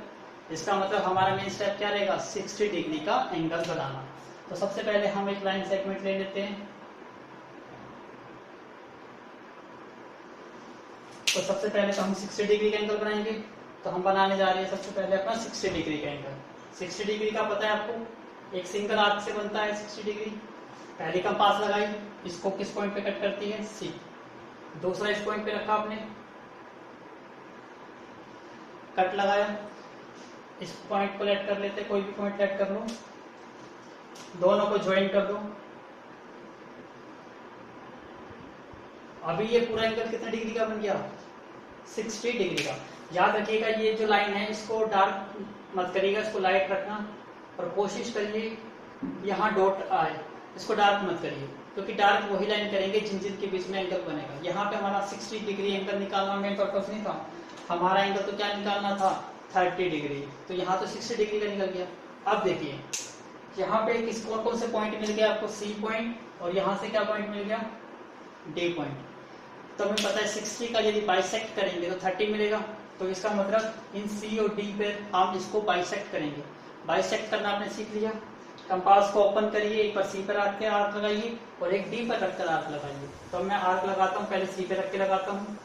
इसका मतलब हमारा मेन स्टेप क्या रहेगा, 60 डिग्री का एंगल बनाना। तो सबसे पहले हम एक लाइन सेगमेंट ले लेते हैं। तो सबसे पहले तो हम 60 डिग्री का एंगल बनाएंगे। तो हम बनाने जा रहे हैं सबसे पहले अपना 60 डिग्री का एंगल। 60 डिग्री का पता है आपको, एक सिंगल आर्क से बनता है 60 डिग्री। पहली कंपास लगाई, इसको किस पॉइंट पे कट करती है, सी। दूसरा इस पॉइंट पे रखा आपने, कट लगाया, इस पॉइंट को लेट कर लेते, कोई भी पॉइंट लेट कर लो, दोनों को ज्वाइन कर दो, अभी ये पूरा एंगल कितने डिग्री का बन गया, 60 डिग्री का। याद रखिएगा ये जो लाइन है इसको डार्क मत करिएगा, इसको लाइट रखना और कोशिश करिए यहाँ डॉट आए, इसको डार्क मत करिए, क्योंकि डार्क वही लाइन करेंगे जिन जिन के बीच में एंगल बनेगा। यहाँ पे हमारा 60 डिग्री एंगल निकालना मेन पर्पस नहीं था, हमारा एंगल तो क्या निकालना था 30 डिग्री, तो यहाँ तो 60 डिग्री का निकल गया। अब देखिए यहाँ पे किस कौन कौन से पॉइंट मिल गया आपको, सी पॉइंट, और यहाँ से क्या पॉइंट मिल गया, डी पॉइंट। तो हमें पता है 60 का यदि बाइसेक्ट करेंगे तो 30 मिलेगा, तो इसका मतलब इन सी और डी पे हम इसको बाइसेक्ट करेंगे। बाइसेक्ट करना आपने सीख लिया। कंपास को ओपन करिए, एक पर सी पर रख के आर्क लगाइए और एक डी पर रखकर आर्क लगाइए। तो मैं आर्क लगाता हूँ, पहले सी पे रख के लगाता हूँ,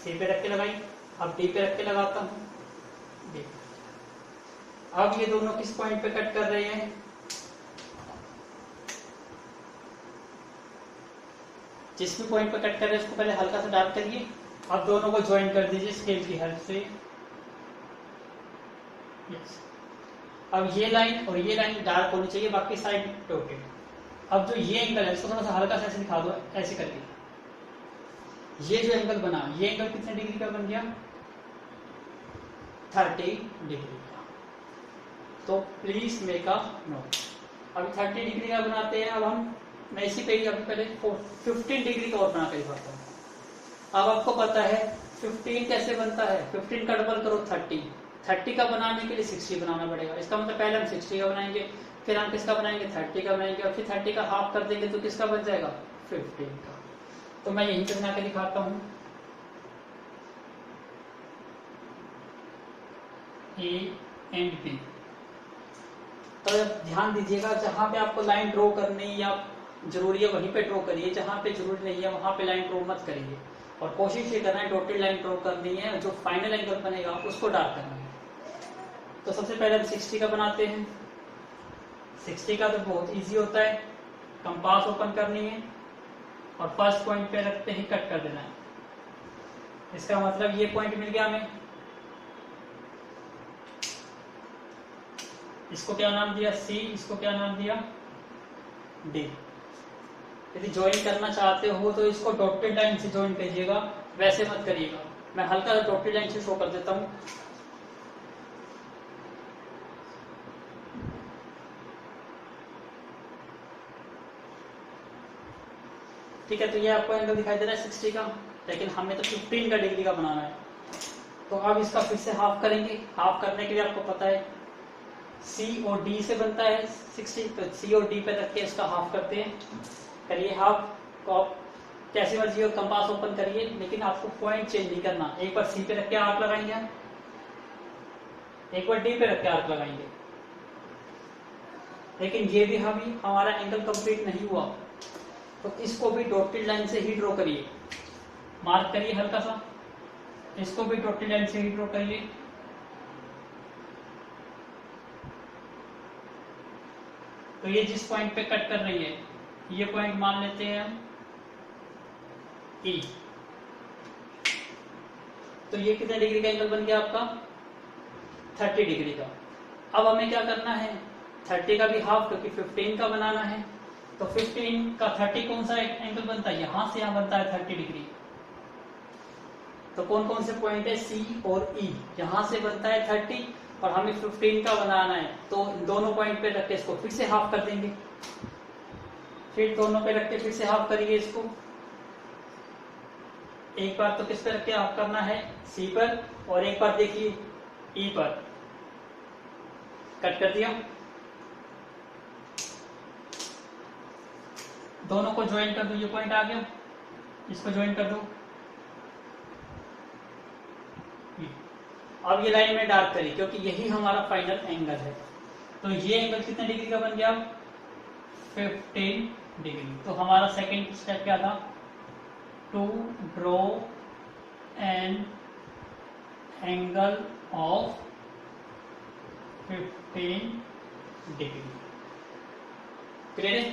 सी पे रख के लगाई, अब डी पे रख के लगाता हूँ, डी। अब ये दोनों किस पॉइंट पे कट कर रहे हैं, जिस भी पॉइंट पे कट कर रहे हैं उसको पहले हल्का सा डार्क करिए। अब दोनों को ज्वाइन कर दीजिए स्केल की हेल्प से। यस। अब ये लाइन और ये लाइन डार्क होनी चाहिए, बाकी साइड डॉटेड। अब जो ये एंगल है इसको थोड़ा सा हल्का सा ऐसे दिखा दो, ऐसे करके। ये जो एंगल बना, ये एंगल कितने डिग्री का बन गया, 30 डिग्री का। तो प्लीज मेक अ नोट। अभी 30 डिग्री का बनाते हैं। अब हम, मैं इसी पे ही अभी पहले 15 डिग्री का और बना के दिखाता हूँ। अब आपको पता है 15 कैसे बनता है, 15 का डबल करो 30 का बनाने के लिए 60 बनाना पड़ेगा। इसका मतलब पहले हम 60 का बनाएंगे, फिर हम किसका बनाएंगे 30 का बनाएंगे, और फिर 30 का हाफ कर देंगे तो किसका बन जाएगा 15 का। तो मैं यहीं पे बना के दिखाता हूँ। A and B. तो ध्यान दीजिएगा जहां पे आपको लाइन ड्रॉ करनी या जरूरी है वहीं पे ड्रॉ करिए, जहां पे जरूरी नहीं है वहां पे लाइन ड्रॉ मत करिए। और कोशिश ये करना है डॉटेड लाइन ड्रॉ करनी है, जो फाइनल एंगल बनेगा उसको डार्क करना है। तो सबसे पहले हम 60 का बनाते हैं। 60 का तो बहुत इजी होता है, कंपास ओपन करनी है और फर्स्ट पॉइंट पे रखते ही कट कर देना है। इसका मतलब ये पॉइंट मिल गया हमें, इसको क्या नाम दिया सी, इसको क्या नाम दिया डी। यदि ज्वाइन करना चाहते हो तो इसको डॉटेड लाइन से ज्वाइन कीजिएगा, वैसे मत करिएगा। मैं हल्का सा डॉटेड लाइन से शो कर देता हूं। ठीक है, तो ये आपको एंगल दिखाई दे रहा है 60 का, लेकिन हमें तो 15 का डिग्री का बनाना है। तो अब इसका फिर से हाफ करेंगे। हाफ करने के लिए आपको पता है सी और डी से बनता है 60, तो सी और डी पे रख के इसका हाफ करते हैं। करिए हाफ को, कैसे मर्जी हो कंपास ओपन करिए, लेकिन आपको पॉइंट चेंज नहीं करना। एक बार सी पे रख के आर्क लगाएंगे, एक बार डी पे रख के आर्क लगाएंगे। लेकिन ये भी हमारा एंगल कंप्लीट नहीं हुआ, तो इसको भी डॉटेड लाइन से ही ड्रॉ करिए। मार्क करिए हल्का सा, इसको भी डॉटेड लाइन से ही ड्रॉ करिए। तो ये जिस पॉइंट पे कट कर रही है, ये पॉइंट मान लेते हैं हम E। तो ये कितने डिग्री का एंगल बन गया आपका 30 डिग्री का। अब हमें क्या करना है, 30 का भी हाफ, क्योंकि 15 का बनाना है। तो 15 का 30 कौन सा एंगल बनता है, यहां से यहां बनता है 30 डिग्री। तो कौन कौन से पॉइंट है सी और ई, यहां से बनता है 30 और हमें 15 का बनाना है। तो दोनों पॉइंट पे रख के इसको फिर से हाफ कर देंगे, फिर दोनों पे रख के फिर से हाफ करिए इसको। एक बार तो किस पे रख के हाफ करना है सी पर, और एक बार देखिए ई पर। कट कर दिया, दोनों को ज्वाइन कर दो। ये पॉइंट आ गया, इसको ज्वाइन कर दो। अब ये लाइन में डार्क करी, क्योंकि यही हमारा फाइनल एंगल है। तो ये एंगल कितने डिग्री का बन गया 15 डिग्री। तो हमारा सेकंड स्टेप क्या था, to draw an angle of 15 degree. Clear है।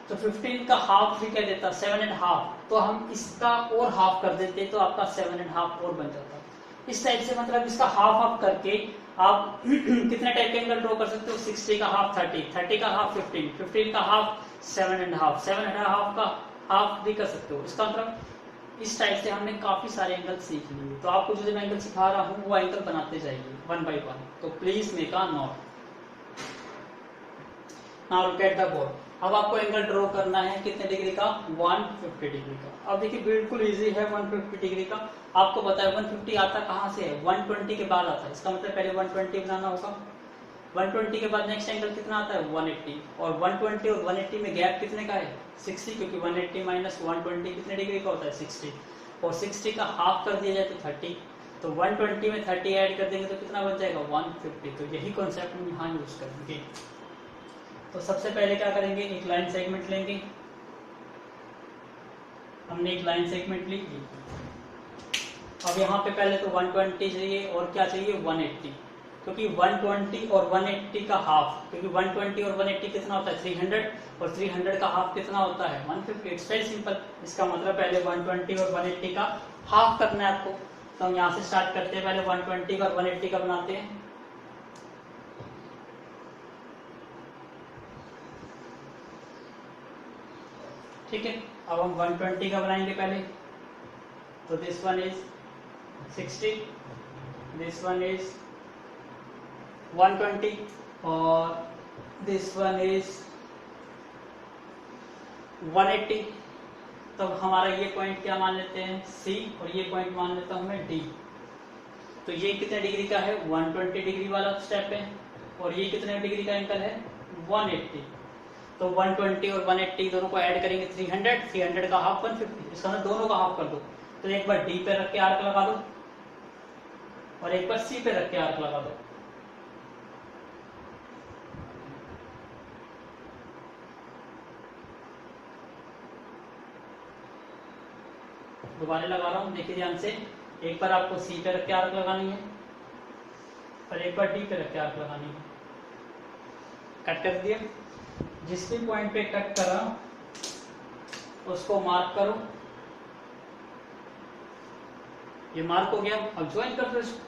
तो 15 का हाफ भी क्या देता 7.5, तो हम इसका और हाफ कर देते तो आपका 7.5 और बन जाता। इस टाइप से मतलब इसका हाफ हाफ करके आप कितने टाइप के एंगल ड्रॉ कर सकते हो, 60 का हाफ 30, 30 का हाफ 15, 15 का हाफ 7.5, 7.5 का हाफ भी कर सकते हो। इसका मतलब इस टाइप से हमने काफी सारे एंगल सीख लिए। तो आपको जो मैं एंगल सिखा रहा हूँ वो एंगल बनाते जाइए वन बाय वन। तो please make a note. Now look at the board. अब आपको एंगल ड्रॉ करना है कितने डिग्री का? 150 डिग्री का। अब देखिए बिल्कुल इजी है 150 डिग्री का। आपको पता है 150 आता कहाँ से है? 120 के बाद आता है। इसका मतलब पहले 120 बनाना होगा। 120 के बाद नेक्स्ट एंगल कितना आता है? 180। और 120 और 180 में गैप कितने का है? 60, क्योंकि 180 माइनस 120 कितने डिग्री का होता है? 60। और 60 का हाफ कर दिया जाए तो 30। तो 120 में 30 ऐड कर देंगे तो कितना बन जाएगा? 150। तो यही कॉन्सेप्ट हम यहाँ यूज करेंगे। तो सबसे पहले क्या करेंगे? एक लाइन सेगमेंट लेंगे। हमने एक लाइन सेगमेंट ली। अब यहाँ पे पहले तो 120 चाहिए और क्या चाहिए? 180। क्योंकि 120 और 180 का हाफ, क्योंकि 120 और 180 कितना होता है? 300। और 300 का हाफ कितना होता है? 150। It's very simple. इसका मतलब पहले 120 और 180 का हाफ करना है आपको। तो हम यहाँ से स्टार्ट करते हैं। पहले 120 और 180 का बनाते हैं। ठीक है, अब हम 120 का बनाएंगे पहले। तो this one is 60, this one is 120 और दिस वन इज 180। तो हमारा ये पॉइंट क्या मान लेते हैं? C, और ये पॉइंट मान लेता हूं मैं D। तो ये कितने डिग्री का है? 120 डिग्री वाला स्टेप है। और ये कितने डिग्री का एंगल है? 180। तो 120 और 180 दोनों को ऐड करेंगे 300। 300 का हाफ 150। इसका मतलब दोनों का हाफ कर दो। तो एक बार D पे रख के आर्क लगा दो और एक बार C पे रख के आर्क लगा दो। दोबारा लगा रहा हूं, देखिए ध्यान से। एक बार आपको C पे रख के आर्क लगानी है और एक बार D पे रख के आर्क लगानी है। कट कर दिया। जिस भी पॉइंट पे कट करा उसको मार्क करो। ये मार्क हो गया। अब ज्वाइन कर दो इसको।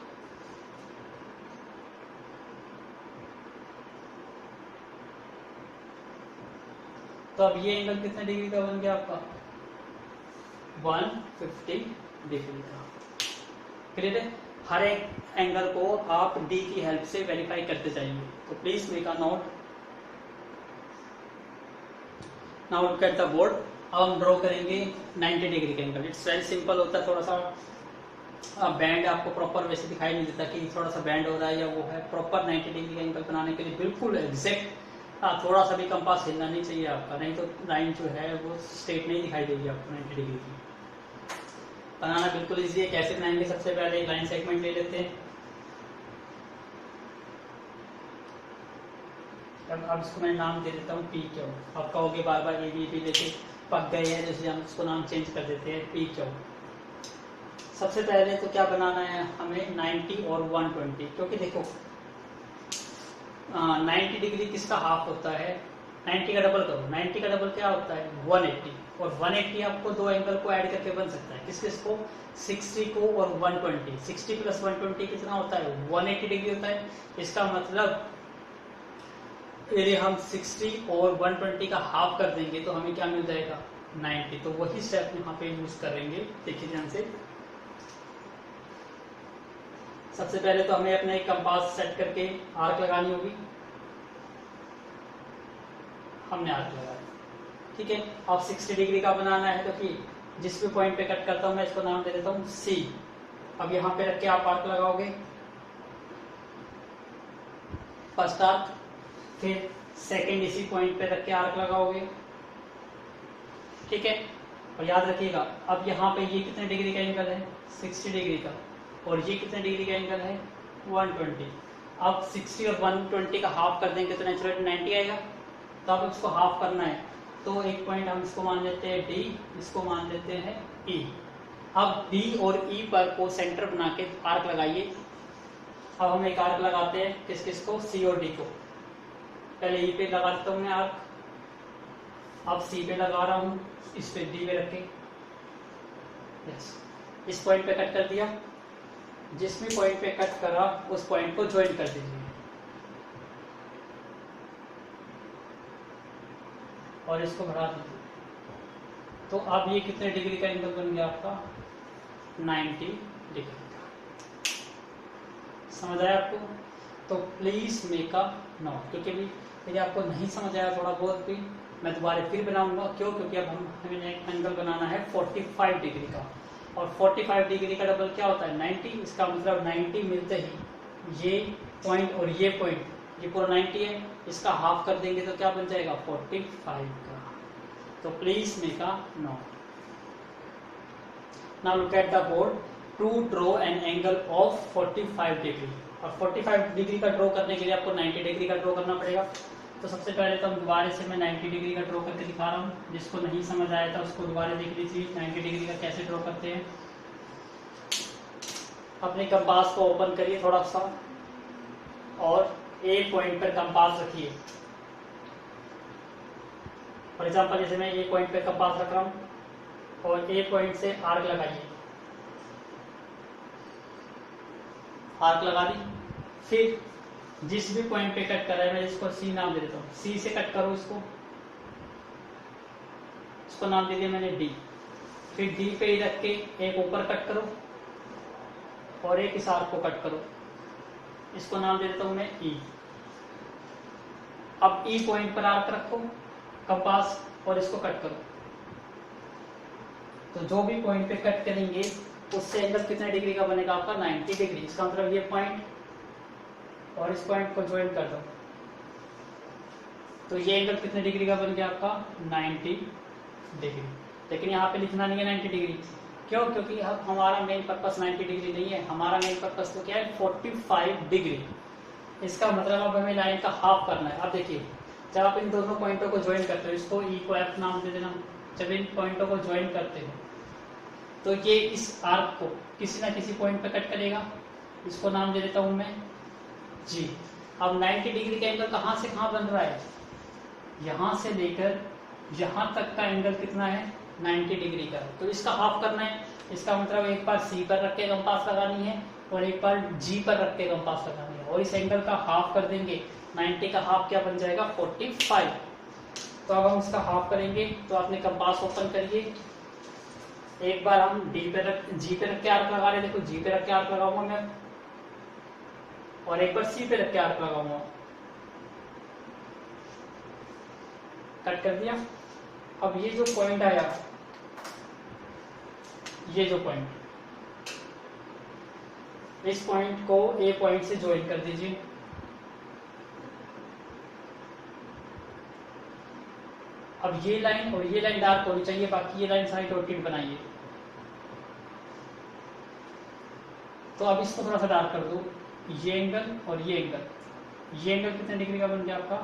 तो अब ये एंगल कितने डिग्री का बन गया आपका? 150 डिग्री का। क्लियर है? हर एक एंगल को आप डी की हेल्प से वेरीफाई करते जाइए। तो please make a note. Now look at the board. अब हम ड्रॉ करेंगे 90 डिग्री का एंगल। इट्स वेरी सिंपल होता है। थोड़ा सा बैंड आपको प्रॉपर वैसे दिखाई नहीं देता कि थोड़ा सा बैंड हो रहा है या वो है। प्रॉपर 90 डिग्री का एंगल बनाने के लिए बिल्कुल एग्जैक्ट, थोड़ा सा भी कंपास हिलना नहीं चाहिए आपका, नहीं तो लाइन जो है वो स्ट्रेट नहीं दिखाई देगी आपको 90 डिग्री की। बनाना बिल्कुल इजी है। कैसे बनाएंगे? सबसे पहले एक लाइन सेगमेंट ले लेते हैं। अब इसको मैं नाम दे देता हूँ पी क्यू। आप कहोगे बार बार ए बी लेके पक गए हैं, जैसे हम उसको नाम चेंज कर देते हैं पी क्यू। सबसे पहले तो क्या बनाना है हमें? 90 और 120। क्योंकि देखो 90 डिग्री किसका हाफ होता है? 90 का डबल करो। 90 का डबल क्या होता है? 180। और 180 आपको दो एंगल को ऐड करके बन सकता है। किस किस को? 60 को और 120। 60 प्लस 120 कितना होता है? 180 डिग्री होता है। इसका मतलब यदि हम 60 और 120 का हाफ कर देंगे तो हमें क्या मिल जाएगा? 90। तो वही स्टेप यहाँ पे यूज करेंगे। देखिए ध्यान से। सबसे पहले तो हमें अपना एक कंपास सेट करके आर्क लगानी होगी। हमने आर्क लगाया। ठीक है, अब 60 डिग्री का बनाना है तो कि जिस भी पॉइंट पे कट करता हूं मैं इसको नाम दे देता हूं C। अब यहाँ पे रख के आप आर्क लगाओगे, फर्स्ट आर्क, फिर सेकंड इसी पॉइंट पे रख के आर्क लगाओगे। ठीक है, और याद रखिएगा अब यहाँ पे ये कितने डिग्री का एंगल है? 60 डिग्री का। और ये कितने डिग्री का एंगल है? 120। अब 60 और 120 का हाफ कर देंगे तो नेचुरली 90 आएगा। तो अब इसको हाफ करना है तो एक पॉइंट हम इसको मान लेते हैं D, इसको मान लेते हैं E। अब D और E पर को सेंटर बना के आर्क लगाइए। अब हम एक आर्क लगाते हैं किस किस को? C और D को। पहले E पे लगा देता हूँ मैं आर्क, अब C पे लगा रहा हूँ, इस पे D पे रखे। इस पॉइंट पे कट कर दिया। जिस भी पॉइंट पे कट करा उस पॉइंट को ज्वाइन कर दीजिए और इसको बढ़ा दीजिए। तो अब ये कितने डिग्री का एंगल बन गया आपका? 90 डिग्री का। समझ आया आपको? तो प्लीज मेक अ नोट, क्योंकि भी यदि आपको नहीं समझ आया थोड़ा बहुत भी, मैं दोबारा फिर बनाऊंगा। क्यों? क्योंकि अब हमें एक एंगल बनाना है 45 डिग्री का, और 45 डिग्री का डबल क्या होता है? 90। इसका मतलब 90 मिलते ही ये पॉइंट और ये पॉइंट, ये पूरा 90 है, इसका हाफ कर देंगे तो क्या बन जाएगा? 45 का। तो please make a note. Now look at the board to draw an angle of 45 degree. और 45 डिग्री का ड्रॉ करने के लिए आपको 90 डिग्री का ड्रॉ करना पड़ेगा। तो सबसे पहले तो हम दोबारा से मैं 90 डिग्री का ड्रॉ करके दिखा रहा हूँ। जिसको नहीं समझ आया था उसको दोबारा देख लीजिए 90 डिग्री का कैसे ड्रॉ करते हैं। अपने कंपास को ओपन करिए थोड़ा सा, और ए पॉइंट पर कंपास रखिए। फॉर एग्जाम्पल जैसे मैं ए पॉइंट पर कंपास रख रहा हूँ, और ए पॉइंट से आर्क लगाइए। आर्क लगा दी। फिर जिस भी पॉइंट पे कट कर रहा है, मैं इसको सी नाम दे देता हूँ। सी से कट करो इसको नाम दे दिया मैंने डी। फिर डी पे ही रख के एक ऊपर कट करो, और एक इस आर्क को कट करो, इसको नाम दे देता हूँ मैं ई। अब ई पॉइंट पर आर्क रखो कंपास, और इसको कट करो। तो जो भी पॉइंट पे कट करेंगे उससे एंगल कितने डिग्री का बनेगा आपका? 90 डिग्री। इसका मतलब ये पॉइंट और इस पॉइंट को ज्वाइन कर दो, तो ये एंगल कितने डिग्री का बन गया आपका? 90 डिग्री। लेकिन यहाँ पे लिखना नहीं है 90 डिग्री। क्यों? क्योंकि अब हमारा मेन पर्पस 90 डिग्री नहीं है, हमारा मेन पर्पस तो क्या है? 45 डिग्री। इसका मतलब अब हमें लाइन का हाफ करना है। अब देखिए, जब आप इन दोनों पॉइंटों को ज्वाइन करते हो, इसको ई को एफ नाम दे देना। जब इन पॉइंटों को ज्वाइन करते हो तो ये इस आर्क को किसी ना किसी पॉइंट पे कट करेगा। इसको नाम दे देता हूं मैं जी। अब 90 डिग्री का एंगल कहां से कहां बन रहा है? यहां से लेकर यहां तक का एंगल कितना है? 90 डिग्री का। तो इसका हाफ करना है। इसका मतलब एक बार सी पर रख के कंपास लगानी है, और एक बार जी पर रख के कंपास लगानी है, और इस एंगल का हाफ कर देंगे। 90 का हाफ क्या बन जाएगा? 45। तो अब हम इसका हाफ करेंगे, तो आपने कंपास ओपन करिए। एक बार हम डी पे रख जी पे रख के आर्क लगा रहे, देखो जी पे रख के आर्क लगाऊंगा मैं, और एक बार सी पे रख के आर्क लगाऊंगा। कट कर दिया। अब ये जो पॉइंट आया, ये जो पॉइंट, इस पॉइंट को ए पॉइंट से ज्वाइन कर दीजिए। अब ये लाइन और ये लाइन डार्क होनी चाहिए, बाकी ये लाइन सारी डॉटेड बनाइए। तो अब इसको थोड़ा सा डार्क कर दो, ये एंगल और ये एंगल। ये एंगल कितने डिग्री का बन गया आपका?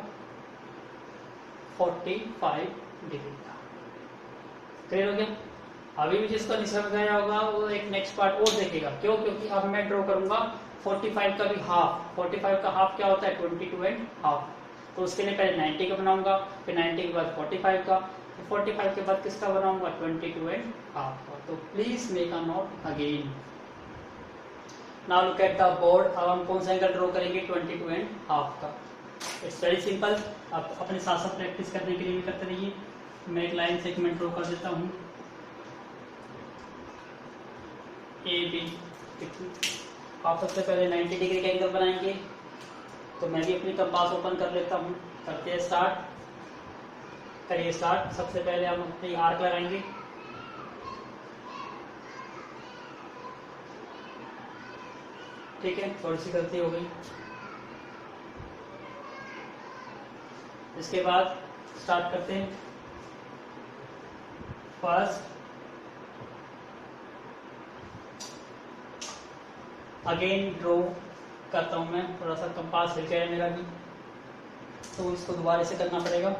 45 डिग्री का। क्लियर हो गया? अभी भी जिसको नहीं समझ आया होगा वो एक नेक्स्ट पार्ट और देखेगा। क्यों? क्योंकि अब मैं ड्रॉ करूंगा 45 का भी हाफ। 45 का हाफ क्या होता है? 22.5। तो उसके लिए पहले 90 का बनाऊंगा, फिर 90 के बाद 45 का, फिर 45 के बाद किसका बनाऊंगा? 22.5 का। तो please make a note again. Now look at the board. अब हम कौन सा एंगल ड्रॉ करेंगे? 22.5 का। It's very simple. आप अपने साथ साथ प्रैक्टिस करने के लिए भी करते रहिए। मैं एक लाइन सेगमेंट ड्रॉ कर देता हूँ, ए बी। आप सबसे पहले 90 डिग्री का एंगल बनाएंगे, तो मैं भी अपनी कंपास ओपन कर लेता हूँ। करते हैं स्टार्ट। करिए स्टार्ट। सबसे पहले हम अपनी आर्क लगाएंगे। ठीक है, थोड़ी सी गलती हो गई। इसके बाद स्टार्ट करते हैं। फर्स्ट, अगेन ड्रॉ करता हूं मैं। थोड़ा सा कंपास हिल गया है मेरा भी, तो इसको दोबारा से करना पड़ेगा।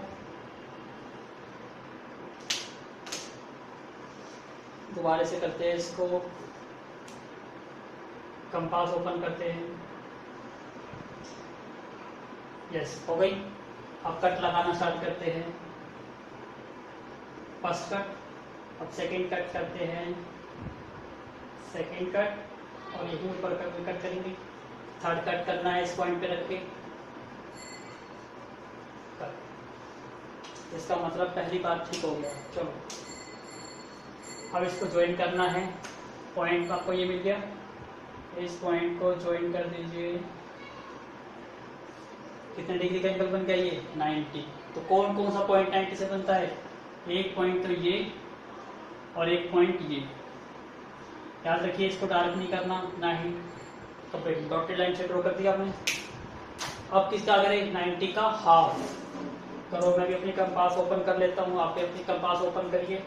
दोबारा से करते हैं इसको। कंपास ओपन करते हैं। यस, हो गई। अब कट लगाना स्टार्ट करते हैं। फर्स्ट कट, अब सेकंड कट करते हैं। सेकंड कट, और यहीं ऊपर कट करेंगे। थर्ड कट करना है इस पॉइंट पे रख के। इसका मतलब पहली बार ठीक हो गया। चलो अब इसको ज्वाइन करना है, पॉइंट आपको ये मिल गया, इस पॉइंट को ज्वाइन कर दीजिए। कितने डिग्री का एंगल बन गया ये 90। तो कौन कौन सा पॉइंट 90 से बनता है? एक पॉइंट तो ये और एक पॉइंट ये। याद रखिए इसको डार्क नहीं करना ना ही, तो डॉटेड लाइन से ड्रॉ कर दिया आपने। अब किसका करें? 90 का हाफ करो। मैं भी अपनी कंपास ओपन कर लेता हूँ, आप भी अपनी कंपास ओपन करिए।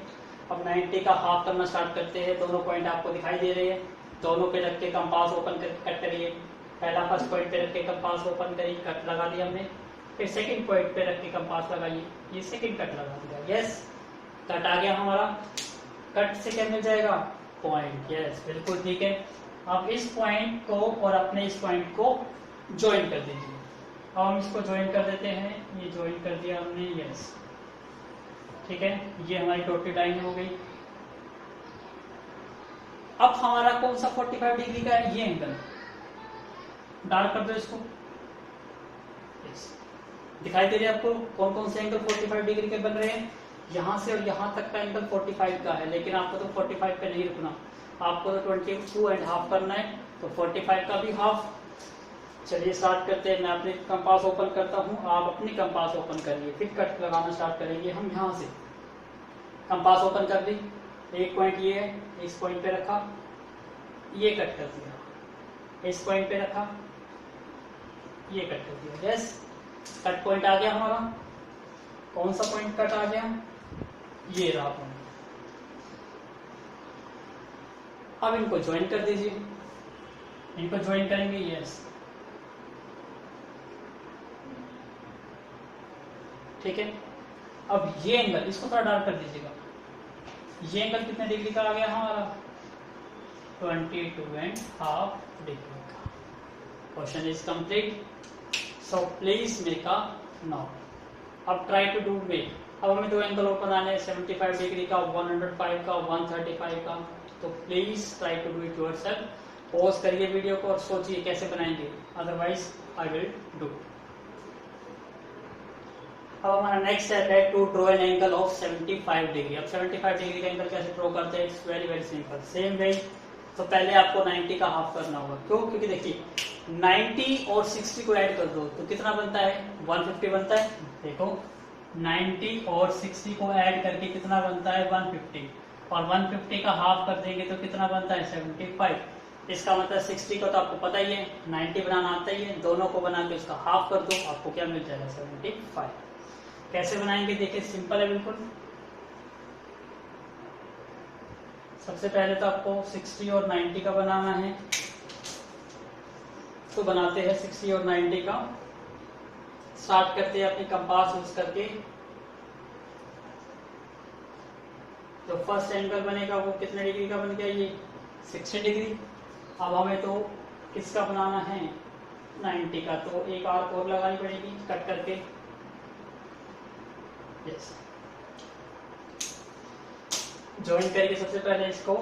अब 90 का हाफ करना स्टार्ट करते हैं। दोनों पॉइंट आपको दिखाई दे रहे हैं, दोनों पे रख के कंपास ओपन करके कट करिए। पहला फर्स्ट पॉइंट पे रख के कंपास ओपन करिए, कट लगा दिया हमने। फिर सेकंड पॉइंट पे रख के कंपास लगाइए, ये सेकंड कट लगा दिया। यस, कट आ गया हमारा। कट से क्या मिल जाएगा? पॉइंट। यस, बिल्कुल ठीक है। अब इस पॉइंट को और अपने इस पॉइंट को ज्वाइन कर दीजिए। अब हम इसको ज्वाइन कर देते हैं, ये ज्वाइन कर दिया हमने। यस, ठीक है, ये हमारी डॉटेड लाइन हो गई। अब हमारा कौन सा 45 डिग्री का है? ये एंगल डार्क कर दो इसको। दिखाई दे रही है आपको कौन कौन से एंगल 45 डिग्री के बन रहे हैं? यहाँ से और यहाँ तक का एंगल 45 का है, लेकिन आपको तो 45 पे नहीं रुकना, आपको तो 22.5 करना है, तो 45 का भी हाफ। चलिए स्टार्ट करते हैं। मैं अपनी कंपास ओपन करता हूँ, आप अपनी कंपास ओपन करिए, फिर कट लगाना स्टार्ट करेंगे हम। यहाँ से कंपास ओपन कर दी, एक पॉइंट ये है, इस पॉइंट पे रखा, ये कट कर दिया, इस पॉइंट पे रखा, ये कट कर दिया। यस, कट पॉइंट आ गया हमारा। कौन सा पॉइंट कट आ गया? ये रहा पॉइंट। अब इनको ज्वाइन कर दीजिए, इनको ज्वाइन करेंगे। यस, ठीक है। अब ये एंगल, इसको थोड़ा डार्क कर दीजिएगा। ये एंगल कितने डिग्री का आ गया हमारा? 22.5 डिग्री का। Question is complete, so please make a note. अब ट्राई टू डू मेक। अब हमें दो एंगल ओपन आने हैं, 75 डिग्री का, 105 का, 135 का। तो please try to do it yourself. Pause करिए वीडियो को और सोचिए कैसे बनाएंगे, अदरवाइज आई विल डू। अब हमारा नेक्स्ट स्टेप है to draw an angle of 75 degree. अब 75 डिग्री का एंगल कैसे ड्रॉ करते हैं? It's very very simple. Same way, तो पहले आपको 90 का हाफ करना होगा। क्यों? क्योंकि देखिए 90 और 60 को ऐड कर दो तो कितना बनता है? 150 बनता है। देखो 90 और 60 को ऐड करके कितना बनता है? 150। और 150 का हाफ कर देंगे तो कितना बनता है? 75। इसका मतलब 60 को तो आपको पता ही है, 90 बनाना आता ही है, दोनों को बना के उसका हाफ कर दो, आपको क्या मिल जाएगा? 75। कैसे बनाएंगे? देखिए सिंपल है बिल्कुल। सबसे पहले तो आपको 60 और 90 का बनाना है, तो बनाते हैं 60 और 90 का। स्टार्ट करते हैं अपनी कंपास यूज करके। तो फर्स्ट एंगल बनेगा वो कितने डिग्री का बन गया? ये 60 डिग्री। अब हमें तो किसका बनाना है? 90 का। तो एक आर्क और लगानी पड़ेगी कट करके। यस, ज्वाइन करके सबसे पहले इसको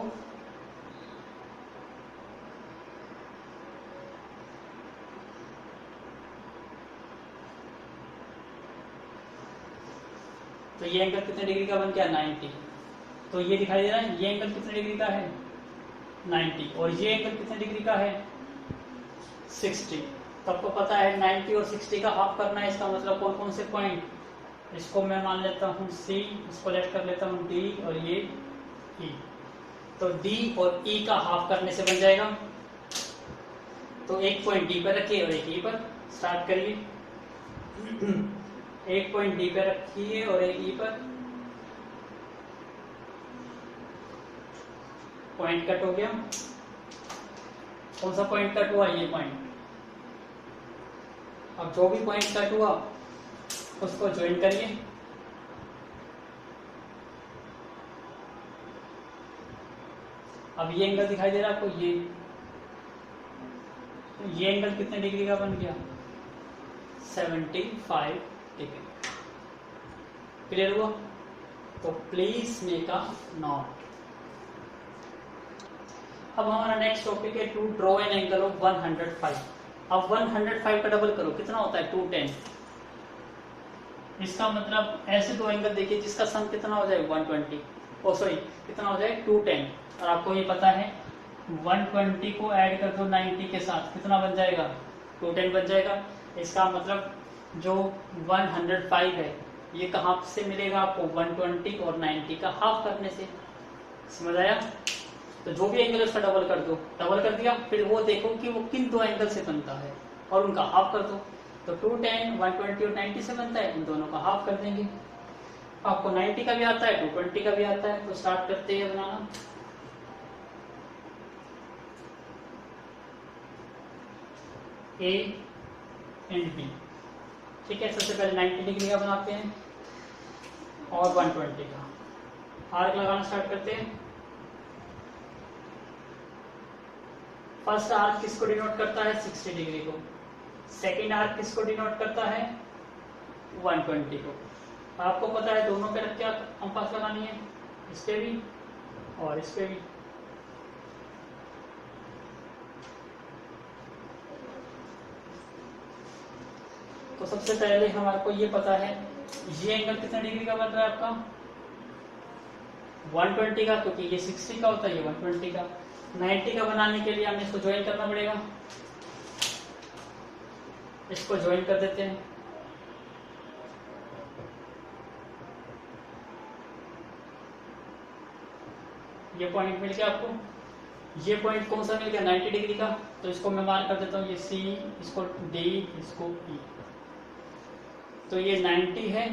तो ये एंगल कितने डिग्री का बन गया? 90। तो ये दिखाई दे रहा है, ये एंगल कितने डिग्री का है? 90। और ये एंगल कितने डिग्री का है? 60। तो आपको पता है 90 और 60 का हाफ करना है। इसका मतलब कौन कौन से पॉइंट? इसको मैं मान लेता हूँ C, इसको लेट कर लेता हूँ D, और ये E। तो D और E का हाफ करने से बन जाएगा। तो एक पॉइंट D पर रखिए और एक E पर। स्टार्ट करिए। एक पॉइंट D पर रखिए और एक E पर। पॉइंट कट हो गया। कौन सा पॉइंट कट हुआ? ये पॉइंट। अब जो भी पॉइंट कट हुआ उसको ज्वाइन करिए। अब ये एंगल दिखाई दे रहा है आपको, ये एंगल कितने डिग्री का बन गया? 75 डिग्री। क्लियर हुआ? तो प्लीज मेक अ नोट। अब हमारा नेक्स्ट टॉपिक है to draw an angle of 105। अब 105 का डबल करो, कितना होता है? 210। इसका मतलब ऐसे दो एंगल देखिए जिसका सम कितना हो जाए? 120। ओ सॉरी कितना हो जाएगा 210, और आपको ये पता है 120 को ऐड कर दो 90 के साथ कितना बन जाएगा 210 बन जाएगा। इसका मतलब जो 105 है ये कहाँ से मिलेगा आपको 120 और 90 का हाफ करने से, समझ आया। तो जो भी एंगल उसका डबल कर दो, डबल कर दिया फिर वो देखो कि वो किन दो एंगल से बनता है और उनका हाफ कर दो। तो 210 120 और 90 से बनता है, इन दोनों का हाफ कर देंगे। आपको 90 का भी आता है 220 का भी आता है, तो स्टार्ट करते हैं बनाना। ए एंड बी, ठीक है। सबसे पहले 90 डिग्री का बनाते हैं और 120 का आर्क लगाना स्टार्ट करते हैं। फर्स्ट आर्क किसको डिनोट करता है 60 डिग्री को, सेकेंड आर्क किसको डिनोट करता है 120 को। आपको पता है दोनों पे रख के कंपास लगानी है, इस पे भी और इस पे भी। तो सबसे पहले हमारे को ये पता है ये एंगल कितने डिग्री का बन रहा है आपका 120 का, क्योंकि ये 60 का होता है, ये 120 का। 90 का बनाने के लिए हमें इसको ज्वाइन करना पड़ेगा, इसको ज्वाइन कर देते हैं। ये पॉइंट मिल गया आपको, ये पॉइंट कौन सा मिल गया 90 डिग्री का, तो इसको मैं मार्क कर देता हूँ, ये सी, इसको डी, इसको ई। तो ये 90 है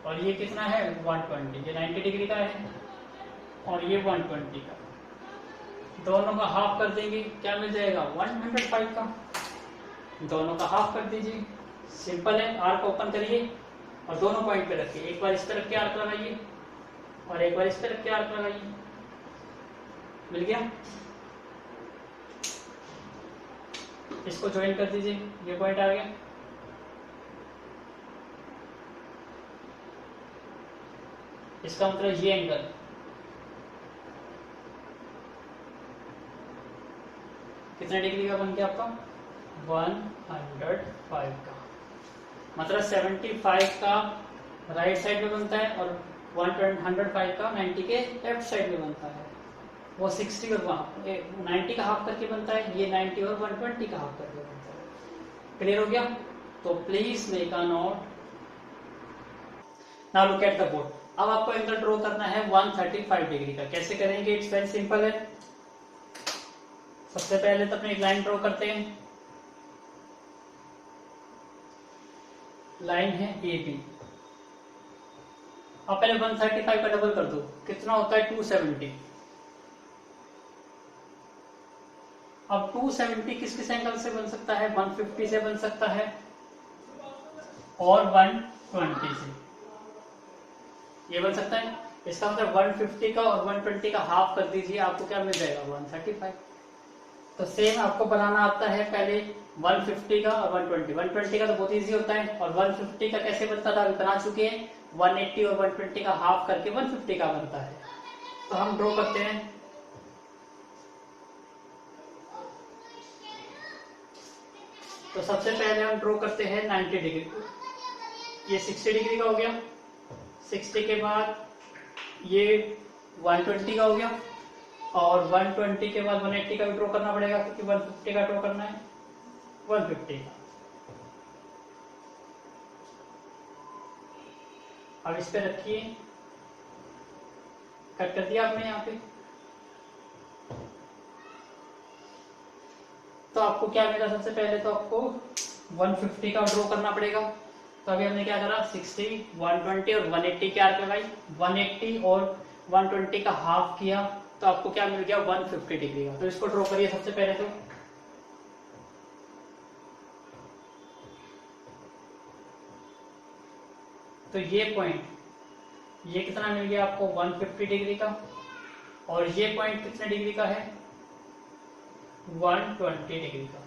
और ये कितना है 120, ये 90 डिग्री का है और ये 120 का, दोनों का हाफ कर देंगे, क्या मिल जाएगा 105 का। दोनों का हाफ कर दीजिए, सिंपल है। आर्क ओपन करिए और दोनों पॉइंट पे रखिए, एक बार इस पे रख के आर्क लगाइए और एक बार इस पे रख के आर्क लगाइए, मिल गया। इसको ज्वाइन कर दीजिए, ये पॉइंट आ गया। इसका मतलब ये एंगल कितने डिग्री का बन गया आपका 105 का, मतलब 75 का राइट साइड में बनता है और 105 का 90 के लेफ्ट साइड में बनता है। वो 60 और 90 का हाफ करके बनता है, ये 90 और 120 का हाफ करके बनता है। क्लियर हो गया। तो please make a note. Now look at the board. अब आपको एंगल ड्रॉ करना है 135 डिग्री का। कैसे करेंगे, इट्स वेरी सिंपल है। सबसे पहले तो अपनी एक लाइन ड्रॉ करते हैं, लाइन है ए बी। अब पहले 135 का डबल कर दो, कितना होता है 270। अब 270 किस किस एंगल से बन सकता है 150 से बन सकता है और 120 से, ये बन सकता है। इसका मतलब 150 का और 120 का हाफ कर दीजिए, आपको क्या मिल जाएगा 135। तो सेम आपको बनाना आता है पहले 150 का और 120। 120 का तो बहुत इजी होता है, और 150 का कैसे बनता था अभी बना चुके हैं, 180 और 120 का हाफ करके 150 का बनता है। तो हम ड्रॉ करते हैं। तो सबसे पहले हम ड्रॉ करते हैं 90 डिग्री, ये 60 डिग्री का हो गया। 60 के बाद ये 120 का हो गया, और 120 के बाद 180 का भी ड्रॉ करना पड़ेगा, क्योंकि 150 का ड्रॉ करना है 150 का। अब इस पे रखिए, कट कर दिया आपने यहाँ पे। तो आपको क्या मिला, सबसे पहले तो आपको 150 का ड्रॉ करना पड़ेगा। तो अभी हमने क्या करा 60, 120 और 180 की आर्क लगाई, 180 और 120 का हाफ किया, तो आपको क्या मिल गया 150 डिग्री का। तो इसको ड्रॉ करिए सबसे पहले तो ये पॉइंट, ये कितना मिल गया आपको 150 डिग्री का, और ये पॉइंट कितने डिग्री का है 120 डिग्री का।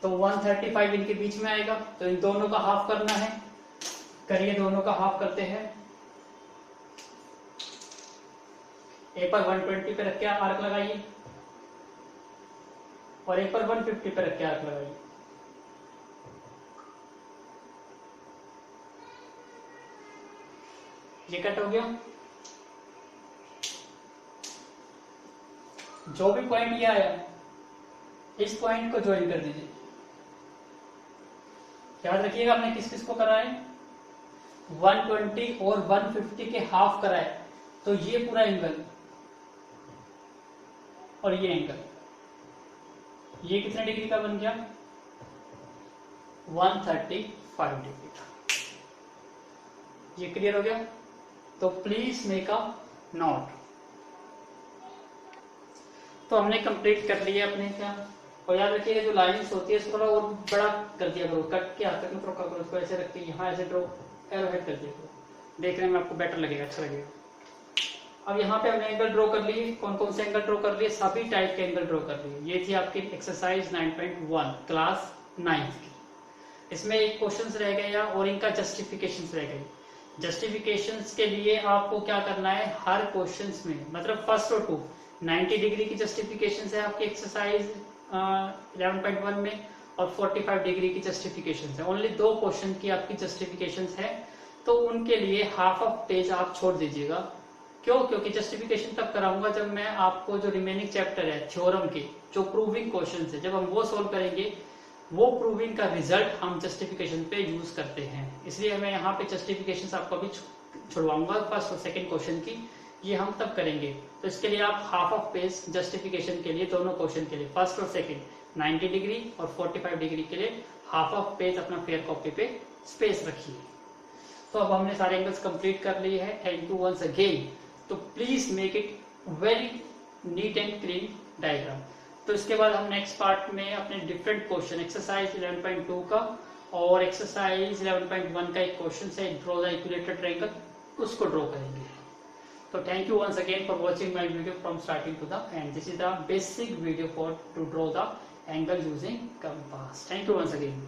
तो 135 इनके बीच में आएगा, तो इन दोनों का हाफ करना है। करिए, दोनों का हाफ करते हैं। एक बार 120 पे रख के आर्क लगाइए और एक बार 150 पे रख के आर्क लगाइए। ये कट हो गया। जो भी पॉइंट ये आया इस पॉइंट को ज्वाइन कर दीजिए। याद रखिएगा हमने किस किस को करा है, 120 और 150 के हाफ करा है, तो ये पूरा एंगल और ये एंगल, ये कितने डिग्री का बन गया, 135 डिग्री का। ये क्लियर हो गया? तो प्लीज मेक अ नोट। तो हमने कंप्लीट कर लिया अपने क्या, और याद रखिएगा जो लाइंस होती है इसको थोड़ा और बड़ा कर दिया करो, कट के हाथ तक मत रखा करो, उसको ऐसे रख के यहाँ ऐसे ड्रॉ एरो हेड कर दिया करो, देखने में आपको बेटर लगेगा, अच्छा लगेगा। अब यहाँ पे हमने एंगल ड्रॉ कर लिए, कौन कौन से एंगल ड्रॉ कर लिए, सभी टाइप के एंगल ड्रॉ कर लिए। ये थी आपकी एक्सरसाइज 9.1 क्लास 9 की। इसमें एक क्वेश्चन रह गया और इनका जस्टिफिकेशन रह गई। जस्टिफिकेशंस के लिए आपको क्या करना है, हर क्वेश्चंस में मतलब फर्स्ट और टू 90 डिग्री की जस्टिफिकेशन है आपकी एक्सरसाइज 11.1 में, और 45 डिग्री की जस्टिफिकेशन है। ओनली 2 क्वेश्चन की आपकी जस्टिफिकेशन है, तो उनके लिए हाफ ऑफ पेज आप छोड़ दीजिएगा। क्यों? क्योंकि जस्टिफिकेशन तब कराऊंगा जब मैं आपको जो रिमेनिंग चैप्टर है थ्योरम के जो प्रूविंग क्वेश्चन है, जब हम वो सोल्व करेंगे, वो प्रूविंग का रिजल्ट हम जस्टिफिकेशन पे यूज करते हैं। इसलिए मैं यहाँ पे जस्टिफिकेशन आपको अभी छुड़वाऊंगा फर्स्ट और सेकंड क्वेश्चन की, ये हम तब करेंगे। तो इसके लिए आप हाफ ऑफ पेज जस्टिफिकेशन के लिए, दोनों क्वेश्चन के लिए, फर्स्ट और सेकंड, 90 डिग्री और 45 डिग्री के लिए हाफ ऑफ पेज अपना फेयर कॉपी पे स्पेस रखिए। तो अब हमने सारे एंगल्स कंप्लीट कर लिए हैं। Thank you once again. तो please make it very neat and clean diagram. तो इसके बाद हम नेक्स्ट पार्ट में अपने डिफरेंट क्वेश्चन एक्सरसाइज 11.2 का और एक्सरसाइज 11.1 का एक क्वेश्चन है ड्रॉ द इक्विलेटरल ट्रायंगल, उसको ड्रॉ करेंगे। So thank you once again for watching my video from starting to the end. This is the basic video to draw the angle using compass. Thank you once again.